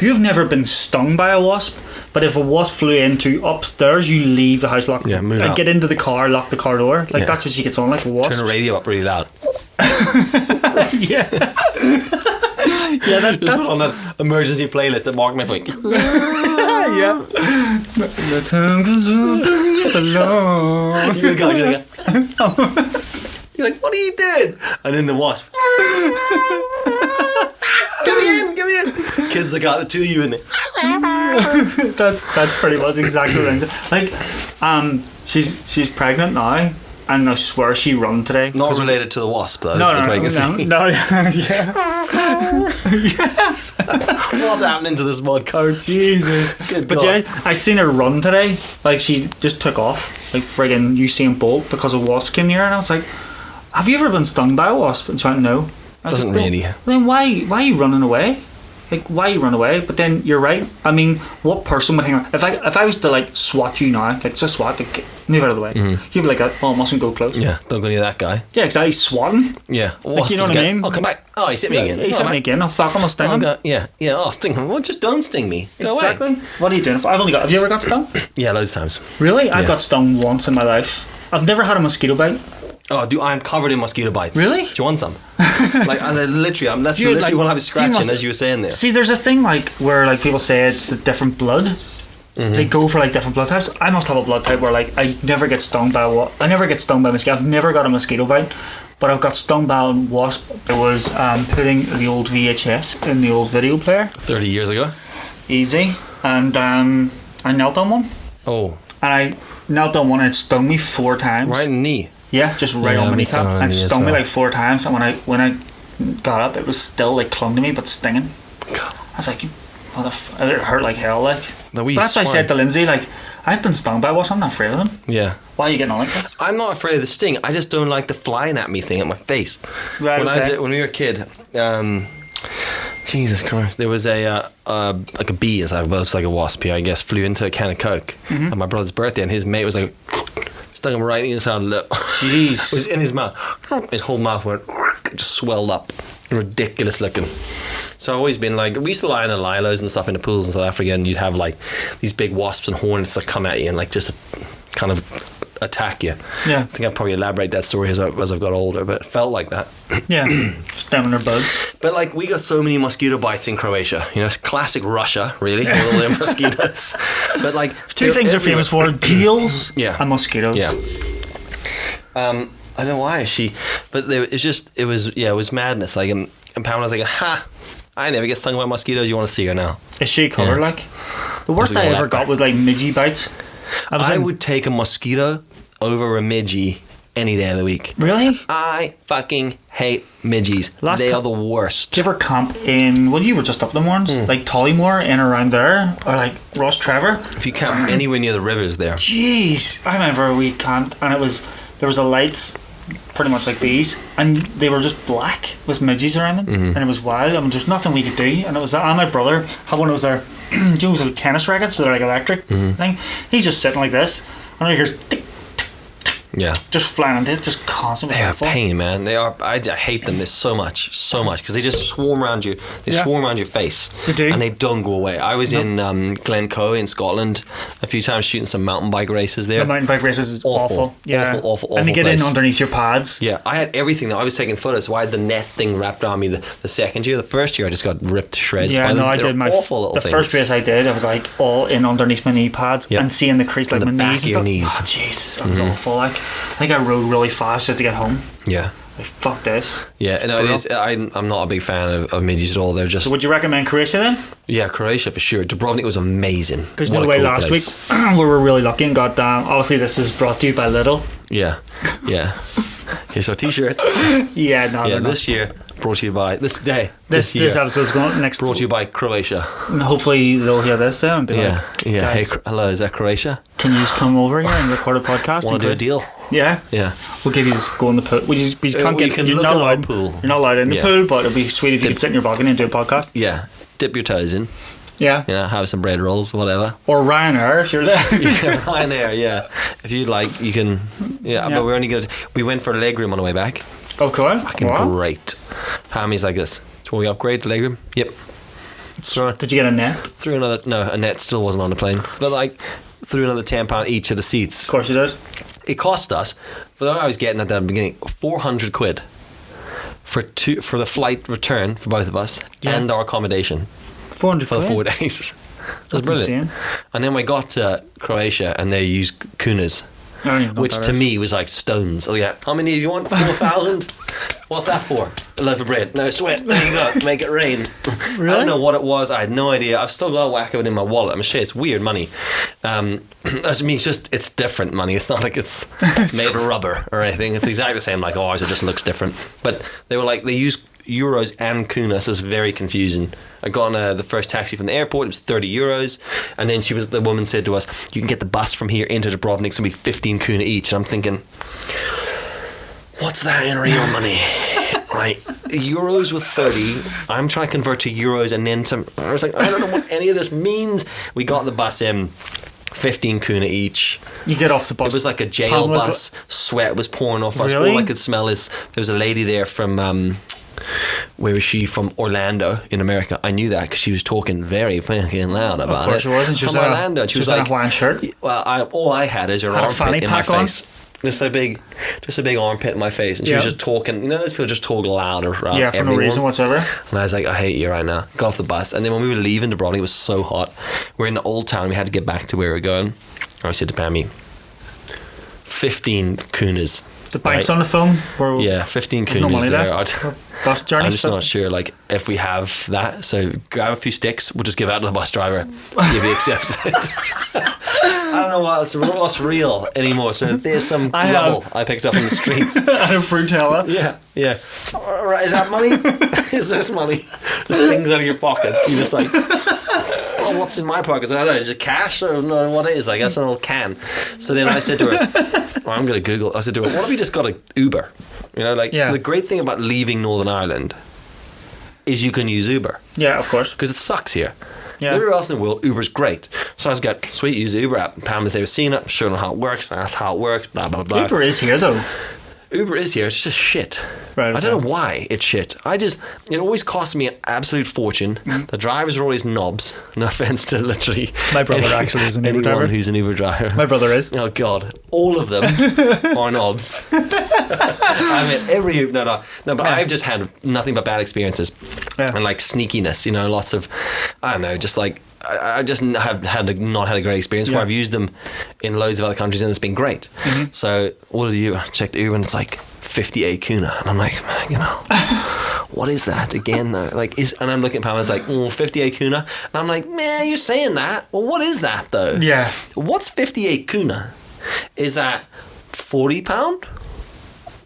You've never been stung by a wasp, but if a wasp flew into upstairs, you leave the house locked. Yeah, move out. Get into the car, lock the car door. Like that's what she gets on, like a wasp. Turn the radio up really loud. Yeah. Yeah, just put on that emergency playlist that Mark Mifflin. Yeah. The time alone. You're like, what are you doing? And then the wasp. Get me in. Kids that got the two of you in it. That's pretty much exactly what I'm like. She's pregnant now. And I swear she run today. Not related to the wasp, though. No, yeah. What's happening to this vodcast? Jesus. But yeah, I seen her run today. Like, she just took off. Like, friggin' Usain Bolt because a wasp came near. And I was like, have you ever been stung by a wasp? And she went, no. Doesn't like, really. Then why are you running away? Like, why you run away? But then you're right. I mean, what person would hang on? If I was to like swat you now, like just swat, like, move out of the way. You'd be like, oh, I mustn't go close. Yeah, don't go near that guy. Yeah, exactly. Swatting. Yeah, like, you know what I mean? I'll come back. Oh, he hit me again. He hit me again. Oh fuck, I'm sting him. Yeah. Oh, sting him. Well, just don't sting me. Go exactly. away. What are you doing? Have you ever got stung? Yeah, loads of times. Really? I've got stung once in my life. I've never had a mosquito bite. Oh, dude, I'm covered in mosquito bites. Really? Do you want some? That's literally what I was scratching as you were saying there. See, there's a thing like where like people say it's the different blood. They go for like different blood types. I must have a blood type where like I never get stung by I never get stung by a mosquito. I've never got a mosquito bite, but I've got stung by a wasp. I was putting the old VHS in the old video player 30 years ago. Easy. and I knelt on one. Oh. And I knelt on one and it stung me 4 times. Right in the knee? Yeah, just right on my kneecap. And it stung me like 4 times. And when I got up, it was still like clung to me but stinging. God. I was like, what the it hurt like hell. Like. That's why I said to Lindsay, like, I've been stung by a wasp, I'm not afraid of them. Yeah. Why are you getting on like this? I'm not afraid of the sting. I just don't like the flying at me thing at my face. Right, When we were a kid, Jesus Christ, there was like a bee inside of us, like a wasp here, I guess, flew into a can of Coke on my brother's birthday, and his mate was like, stung him right inside the lip. Jeez. It was in his mouth. His whole mouth went, just swelled up. Ridiculous looking. So I've always been like, we used to lie in the lilos and stuff in the pools in South Africa, and you'd have like these big wasps and hornets that come at you and like just kind of attack you. Yeah. I think I'll probably elaborate that story as I've got older, but it felt like that. Yeah. Just down their bugs. But like, we got so many mosquito bites in Croatia. You know, classic Russia, really, with all them mosquitoes. But like, 2 things they're famous for: geels and mosquitoes. Yeah. I don't know why but it was madness. Like, and Pamela was like, ha, I never get stung by mosquitoes. You want to see her now? Is she covered? Yeah. Like, the worst I ever got was like midgie bites. I would take a mosquito over a midgie any day of the week. Really? I fucking hate midgies. They are the worst. Did you ever camp in, well, you were just up the morns, like Tollymore and around there, or like Ross Trevor? If you camp anywhere near the rivers there. Jeez. I remember we camped and there was a lights pretty much like these, and they were just black with midges around them, and it was wild. I mean, there's nothing we could do, and it was and my brother had one of those like tennis rackets, but they're like electric thing. He's just sitting like this, and I hear tick, yeah, just flying into it, just constantly. They're a pain, man. They are. I hate them. There's so much, because they just swarm around you. They swarm around your face. They do, and they don't go away. I was in Glencoe in Scotland a few times shooting some mountain bike races there. The mountain bike races is awful. Yeah, awful. And they get in underneath your pads. Yeah, I had everything though. I was taking photos, so I had the net thing wrapped around me. The second year, the first year, I just got ripped to shreds. Yeah, by them. I did my awful little the things. first race I did. I was like all in underneath my knee pads and seeing the crease like the my back knees. Of your knees. Oh, Jesus, that was awful. Like, I think I rode really fast just to get home. Yeah. Like, fuck this. Yeah, no, it is. I'm not a big fan of midges at all. They're just. So would you recommend Croatia then? Yeah, Croatia for sure. Dubrovnik was amazing. Because no way, last week we were really lucky and got obviously this is brought to you by Lidl. Yeah. Here's our t-shirts. This year brought to you by this episode's going next. Brought to you by Croatia. And hopefully they'll hear this then and be like, Hey, hello, is that Croatia? Can you just come over here and record a podcast? Want to do a deal? Yeah. We'll give you this go in the pool. We can't get. You You're not allowed. Pool. You're not allowed in the pool, but it'd be sweet if you could sit in your balcony and do a podcast. Yeah. Dip your toes in. Yeah. You know, have some bread rolls, whatever. Or Ryanair if you're there. Ryanair, yeah. If you'd like, you can. Yeah, but we're only going to. We went for a legroom on the way back. Oh, cool. Fucking great. Hammy's like this. So we upgrade the legroom? Yep. Did you get a net? A net still wasn't on the plane. But like, threw another £10 each of the seats. Of course you did. It cost us, but I was getting at the beginning, 400 quid for the flight return for both of us and our accommodation. 400 for the 4 days. That's brilliant. Insane. And then we got to Croatia and they used kunas, which to me was like stones. I was like, how many do you want? 4,000? What's that for? A loaf of bread. No sweat. There you go. Make it rain. Really? I don't know what it was. I had no idea. I've still got a whack of it in my wallet. I'm sure it's weird money. I mean, it's different money. It's not like it's made of rubber or anything. It's exactly the same. Like ours, it just looks different. But they were like, they use euros and kunas. It's very confusing. I got on the first taxi from the airport. It was 30 euros, and then the woman said to us, "You can get the bus from here into Dubrovnik. It's gonna be 15 kuna each." And I'm thinking, what's that in real money? Right, euros with 30. I'm trying to convert to euros, and then I was like, I don't know what any of this means. We got the bus in. 15 kuna each. You get off the bus. It was like a jail bus. Sweat was pouring off us. Really? All I could smell is there was a lady there from where was she from? Orlando in America. I knew that because she was talking very fucking loud about it. Of course she was. And she was from Orlando. She was like a Hawaiian shirt. Well, all I had is her armpit in my face. Just a big armpit in my face, and she was just talking. You know, those people just talk loud around for everyone. No reason whatsoever. And I was like, I hate you right now. Got off the bus, and then when we were leaving Dubrovnik, it was so hot. We're in the old town. We had to get back to where we were going. I said to Pammy, 15 kunas. The banks on the phone? 15 kunas there. bus journey. I'm just not sure, like, if we have that. So grab a few sticks. We'll just give that to the bus driver. See if he accepts it. I don't know what's real anymore. So there's some rubble I picked up in the street. And a Frutella. Yeah. All right, is that money? Is this money? There's things out of your pockets. You're just like, well, what's in my pockets? I don't know. Is it cash? I don't know what it is. I guess an old can. So then I said to her, I'm going to Google. I said to her, what if you just got an Uber? You know, like, the great thing about leaving Northern Ireland is you can use Uber. Yeah, of course. Because it sucks here. Yeah. Everywhere else in the world, Uber's great. So I was like, sweet, use the Uber app. Pam was there, seen it, showing her how it works. That's how it works, blah, blah, blah. Uber is here, though. Uber is here. It's just shit. Right, okay. I don't know why it's shit. It always costs me an absolute fortune. The drivers are always knobs. No offense to literally my brother actually is an Uber driver. Anyone who's an Uber driver. My brother is. Oh God, all of them are knobs. I mean, every Uber. No. But I've just had nothing but bad experiences and like sneakiness. You know, lots of, I don't know, just like. I just have not had a great experience where I've used them in loads of other countries and it's been great. So what do you check the Uber and it's like 58 kuna and I'm like, you know, what is that again though? Like, and I'm looking at Pam and it's like 58 kuna and I'm like, man, you're saying that. Well, what is that though? Yeah. What's 58 kuna? Is that £40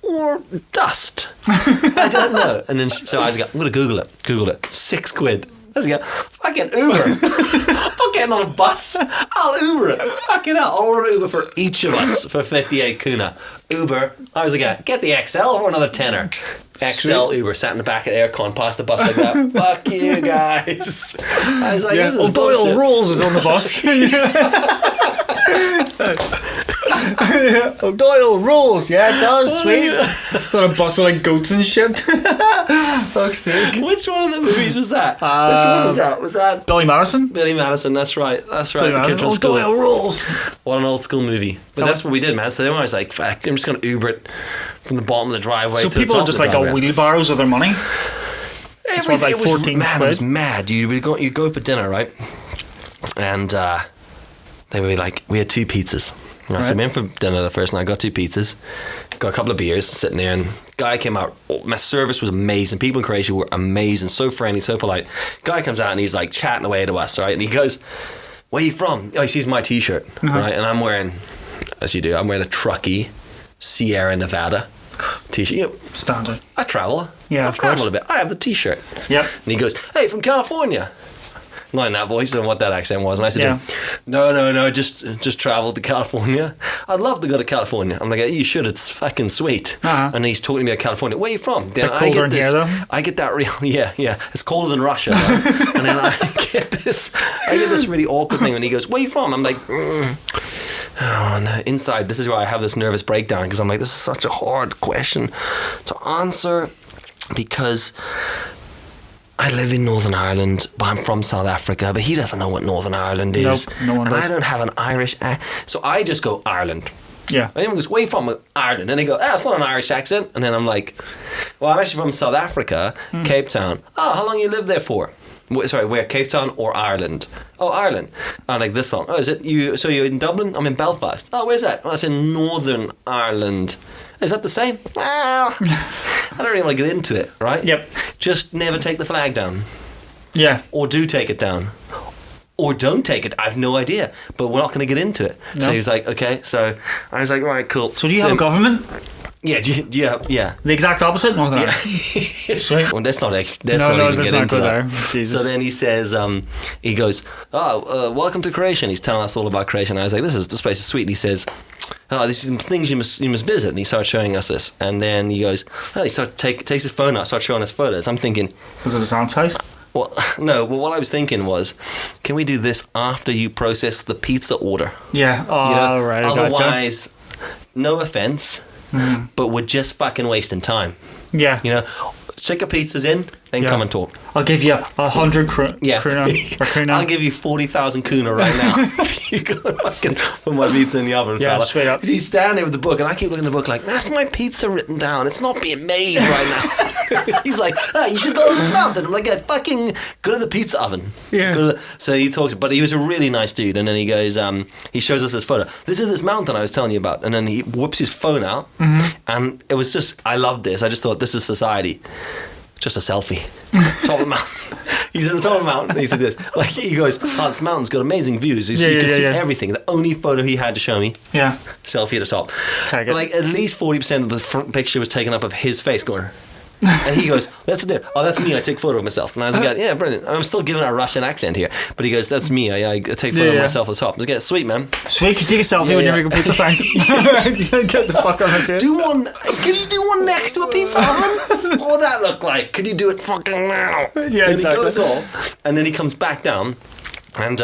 or dust? I don't know. And then so I was like, I'm gonna Google it. £6. I was like, fucking Uber. I'm getting on a bus. I'll Uber it. Fucking hell. I'll order an Uber for each of us for 58 kuna. Uber. I was like, get the XL for another tenner. XL Uber. Sat in the back of the aircon, past the bus like that. Fuck you guys. I was like, this is Doyle Rules is on the bus. Doyle Rules, yeah, it does, sweet. It's on a bus with like goats and shit. Fuck's sake. Which one of the movies was that? Which one was that? Was that Billy Madison? Billy Madison, that's right. Billy Madison. Doyle Rules. What an old school movie. But that's what we did, man. So then I was like, fuck, I'm just going to Uber it from the bottom of the driveway to the top. So people are just like got wheelbarrows with their money? It was like 14 man, it was mad. You go for dinner, right? And they were like, we had 2 pizzas. Right. So I went for dinner the first night, got 2 pizzas, got a couple of beers, sitting there, and guy came out. My service was amazing. People in Croatia were amazing, so friendly, so polite. Guy comes out and he's like chatting away to us, right? And he goes, where are you from? Oh, he sees my t-shirt, right? And I'm wearing, as you do, I'm wearing a Truckee Sierra Nevada t-shirt. You know, standard. I travel. Yeah, I've traveled a bit. I have the t-shirt. Yep. And he goes, hey, from California. Not in that voice, I don't know what that accent was. And I said to him, no, just travelled to California. I'd love to go to California. I'm like, you should, it's fucking sweet. And he's talking to me about California. Where are you from? Then I get this, I get that real, yeah. It's colder than Russia. And then I get this really awkward thing when he goes, where are you from? I'm like, oh, no. Inside, this is where I have this nervous breakdown because I'm like, this is such a hard question to answer because I live in Northern Ireland, but I'm from South Africa, but he doesn't know what Northern Ireland is. Nope, no one does. I don't have an Irish accent. So I just go, Ireland. Yeah. And everyone goes, where are you from? Ireland. And they go, that's not an Irish accent. And then I'm like, well, I'm actually from South Africa, Cape Town. Oh, how long you live there for? Sorry, where? Cape Town or Ireland? Oh, Ireland. I'm like, this long. Oh, is it you? So you're in Dublin? I'm in Belfast. Oh, where's that? Oh, that's in Northern Ireland. Is that the same? Well, I don't really want to get into it, right? Yep. Just never take the flag down. Yeah. Or do take it down. Or don't take it. I have no idea. But we're not going to get into it. No. So he was like, okay. So I was like, all right, cool. So do you have a government? Yeah, yeah. The exact opposite? Northern Ireland. Sweet. Well, let's not even get into that. Jesus. So then he says, he goes, welcome to Croatia. And he's telling us all about Croatia. And I was like, this place is sweet. And he says, these are some things you must visit. And he starts showing us this. And then he goes, he takes his phone out, starts showing us photos. I'm thinking, was it his aunt's house? Well, no. Well, what I was thinking was, can we do this after you process the pizza order? Yeah. Oh, right. Otherwise, no offense, but we're just fucking wasting time. Yeah. You know, check your pizzas in, then come and talk. I'll give you 100 kuna. I'll give you 40,000 kuna right now if you go fucking put my pizza in the oven, yeah, fella. Straight up. Because he's standing there with the book, and I keep looking at the book like, that's my pizza written down. It's not being made right now. He's like, you should go to this mountain. I'm like, fucking go to the pizza oven. Yeah. So he talks, but he was a really nice dude. And then he goes, he shows us this photo. This is this mountain I was telling you about. And then he whips his phone out, and it was just, I loved this. I just thought, this is society. just a selfie. Top of the mountain. He's at the top of the mountain. He said this. Like, he goes, oh, this mountain's got amazing views. You can see everything. The only photo he had to show me. Yeah. Selfie at the top. Tag it. But like, at least 40% of the front picture was taken up of his face going. And he goes, that's there. Oh, that's me. I take a photo of myself. And I was like, yeah, brilliant. I'm still giving a Russian accent here. But he goes, that's me. I take a photo of myself at the top. I was like, sweet, man. Sweet. Could you take a selfie when you're making pizza? Thanks. Get the fuck on my face. Do one. Could you do one next to a pizza oven? What would that look like? Could you do it fucking now? Yeah, exactly. He goes off, and then he comes back down, and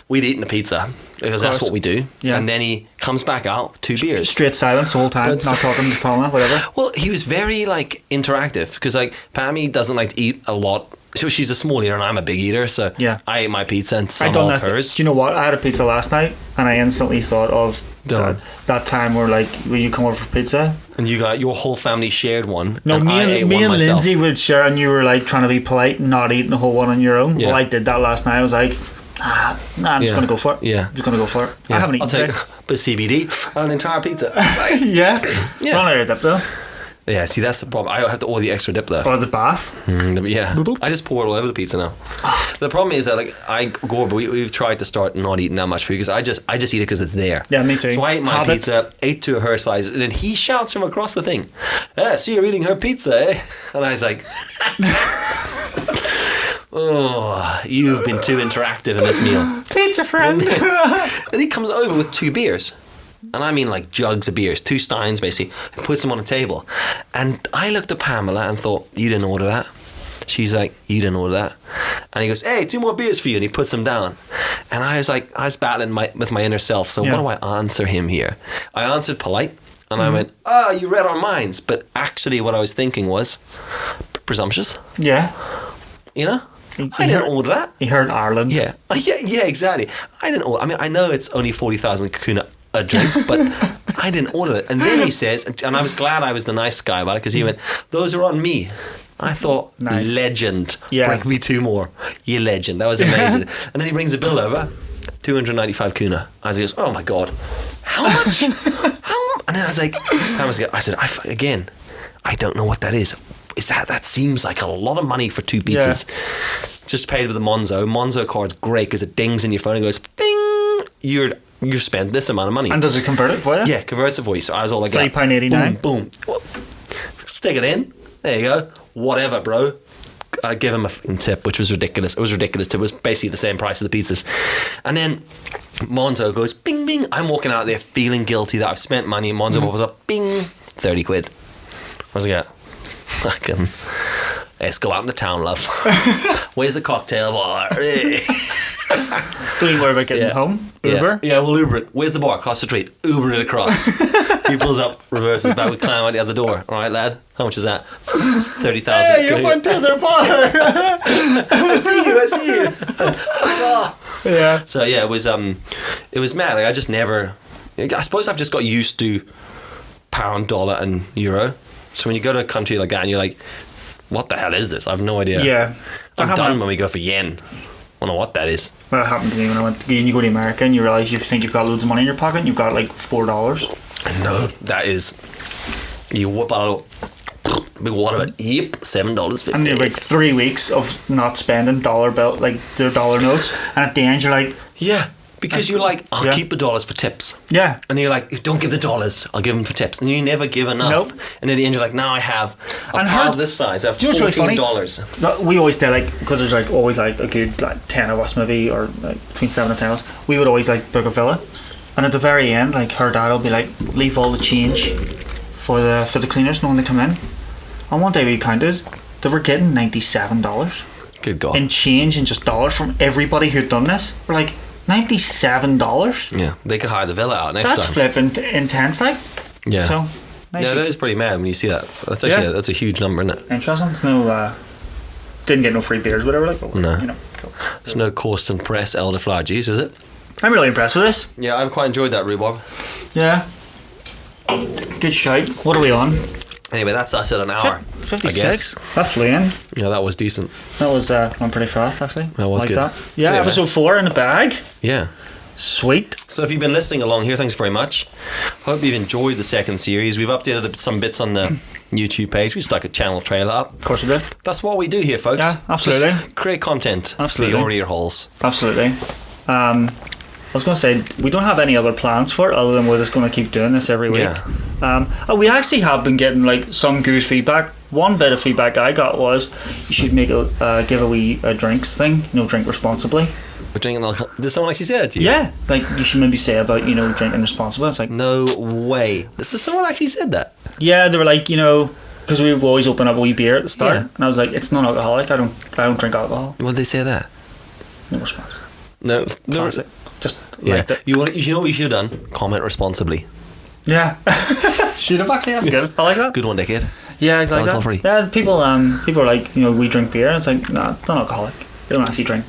we'd eaten the pizza. Because that's what we do. Yeah. And then he comes back out, 2 beers. Straight silence the whole time, not talking to Palma, whatever. Well, he was very, like, interactive. Because, like, Pammy doesn't like to eat a lot. So she's a small eater and I'm a big eater. So I ate my pizza and some of hers. Do you know what? I had a pizza last night and I instantly thought of that time where, like, when you come over for pizza. And you got your whole family shared one. No, me and Lindsay would share, and you were, like, trying to be polite and not eating the whole one on your own. Yeah. Well, I did that last night. I was like... I'm just going to go for it. Yeah. I'm just going to go for it. Yeah. I haven't eaten today. A bit of CBD and an entire pizza. Yeah. Run out of dip though. Yeah, see, that's the problem. I have to order the extra dip though. Or the bath. Yeah. I just pour it all over the pizza now. The problem is that, like, we've tried to start not eating that much food because I just eat it because it's there. Yeah, me too. So I ate my pizza, ate 2 of her size, and then he shouts from across the thing, so you're eating her pizza, eh? And I was like... Oh, you've been too interactive in this meal. Pizza friend. Then he comes over with 2 beers. And I mean, like, jugs of beers, 2 steins basically, and puts them on a table. And I looked at Pamela and thought, you didn't order that. She's like, you didn't order that. And he goes, hey, 2 more beers for you. And he puts them down. And I was battling with my inner self. So what do I answer him here? I answered polite. And I went, oh, you read our minds. But actually what I was thinking was presumptuous. Yeah. You know? I didn't order that. He heard Ireland. Yeah, exactly. I didn't order. I mean, I know it's only 40,000 kuna a drink, but I didn't order it. And then he says, and I was glad I was the nice guy about it because he went, "Those are on me." I thought, nice. Legend. Yeah. Bring me 2 more. You legend. That was amazing. And then he brings the bill over, 295 kuna. As he goes, oh my god, how much? And then I was like, I said, I don't know what that is. That seems like a lot of money for 2 pizzas. Yeah. Just paid with the Monzo card's great because it dings in your phone and goes bing, you've spent this amount of money. And does it convert it for you? Yeah, converts it for you. So I was all like £3.89. boom stick it in, there you go, whatever, bro. I give him a tip, which was ridiculous. It was ridiculous too. It was basically the same price as the pizzas. And then Monzo goes bing bing. I'm walking out there feeling guilty that I've spent money, and Monzo was up bing, 30 quid. I was like, fucking, let's go out in the town, love. Where's the cocktail bar? Don't you worry about getting home. Uber? Yeah, we'll Uber it. Where's the bar? Across the street. Uber it across. He pulls up, reverses back, we climb out the other door. All right, lad? How much is that? 30,000. Hey, you went to the bar. I see you. Yeah. So yeah, it was mad. Like, I just never, I suppose I've just got used to pound, dollar and euro. So when you go to a country like that and you're like, what the hell is this? I have no idea. Yeah. I'm done when we go for yen. I don't know what that is. Well, it happened to me when I went to you go to America and you realise you think you've got loads of money in your pocket and you've got like $4. No, that is, you whip out a big one of it, yep, $7.50. And you're like 3 weeks of not spending dollar bill, like their dollar notes, and at the end you're like, yeah. Because you're like, I'll keep the dollars for tips. Yeah. And then you're like, don't give the dollars, I'll give them for tips. And you never give enough. Nope. And at the end you're like, now I have a pile this size, I have $14. Really, we always say, like, because there's like always like a good like 10 of us maybe, or like between 7 and 10 of us, we would always like book a villa. And at the very end, like, her dad will be like, leave all the change for the cleaners when they come in. And one day we counted, they were getting $97. Good God. In change and just dollars from everybody who'd done this. We're like, $97? Yeah, they could hire the villa out next time. That's flipping intense, like. Yeah. So, nice. Yeah, that is pretty mad when you see that. That's actually that's a huge number, isn't it? Interesting. It's no, didn't get no free beers, whatever. Like, but no. You know, cool. There's no Corsten Press elderflower juice, is it? I'm really impressed with this. Yeah, I've quite enjoyed that rhubarb. Yeah. Good shout. What are we on? Anyway, that's us at an hour. 56. That flew in. Yeah, that was decent. That was went pretty fast, actually. That was like good. That. Yeah, anyway. Episode 4 in the bag. Yeah. Sweet. So if you've been listening along here, thanks very much. Hope you've enjoyed the second series. We've updated some bits on the YouTube page. We stuck a channel trailer up. Of course we did. That's what we do here, folks. Yeah, absolutely. Just create content Absolutely. for your ear holes. Absolutely. I was going to say, we don't have any other plans for it other than we're just going to keep doing this every week. Yeah. We actually have been getting like some good feedback. One bit of feedback I got was you should make give a drinks thing, drink responsibly. We're drinking alcohol. Did someone actually say that to you? Yeah, like you should maybe say about drinking responsibly. It's like, No way. Someone actually said that. yeah, they were like, because we always open up a wee beer at the start, Yeah. and I was like, it's non-alcoholic. I don't drink alcohol. Well, they say that. No response. No. Classic. Just Yeah. liked it. You know what you should have done? Comment responsibly. Yeah. Should have actually. That's good. I like that. Good one, dickhead. Yeah, exactly. It's alcohol-free. Yeah, people are like, we drink beer. And it's like, nah, it's non-alcoholic. They don't actually drink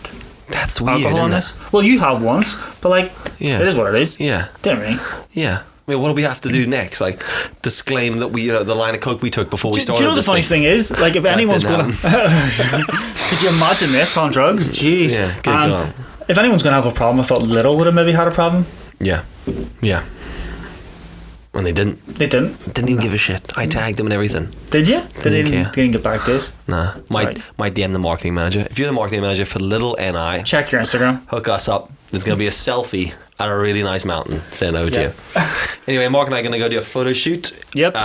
That's weird, alcohol in isn't this. Well, you have once, but like, Yeah. it is what it is. Yeah. Don't really. Yeah. I mean, what do we have to do next? Like, disclaim that we the line of coke we took before we Do started. you know the funny thing is? Like, if anyone's didn't going to... Could you imagine this on drugs? Jeez. Yeah, good God. If anyone's going to have a problem, I thought Little would have maybe had a problem. Yeah. Yeah. And they didn't. They didn't. Didn't even give a shit. I tagged them and everything. Did you? They Didn't care. didn't get back to us. Nah. Right. Might DM the marketing manager. If you're the marketing manager for Little NI, Check your Instagram. hook us up. There's going to be a selfie at a really nice mountain sent over to you. Anyway, Mark and I are going to go do a photo shoot. Yep.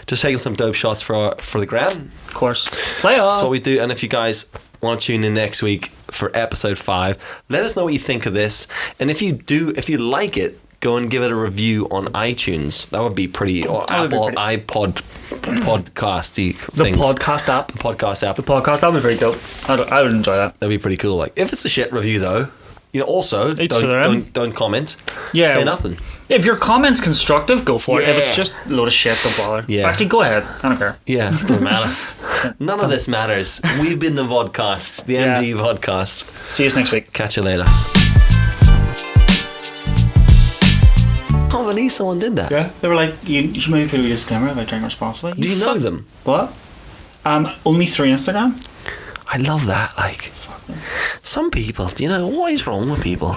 Just taking some dope shots for the gram. Of course. Play on. That's what we do. And if you guys want to tune in next week for episode 5, let us know what you think of this. And if you like it, go and give it a review on iTunes. That would be pretty. Or That would be Apple, pretty. iPod, podcasty The things. podcast app. Podcast app. The podcast app would be very dope. I would enjoy that. That'd be pretty cool. Like, if it's a shit review though, also Each to their own. don't comment. Yeah. Say nothing. If your comment's constructive, go for it. If Yeah. it's just a load of shit, don't bother. Yeah. Actually, go ahead. I don't care. Yeah, doesn't matter. None of this matters. We've been the Vodcast, the Yeah. MDVodcast. See you next week. Catch you later. Oh, I knew someone did that. Yeah. They were like, you should maybe put a disclaimer about drinking responsibly. Do you know them? What? Only through Instagram. I love that. Like, some people, what is wrong with people?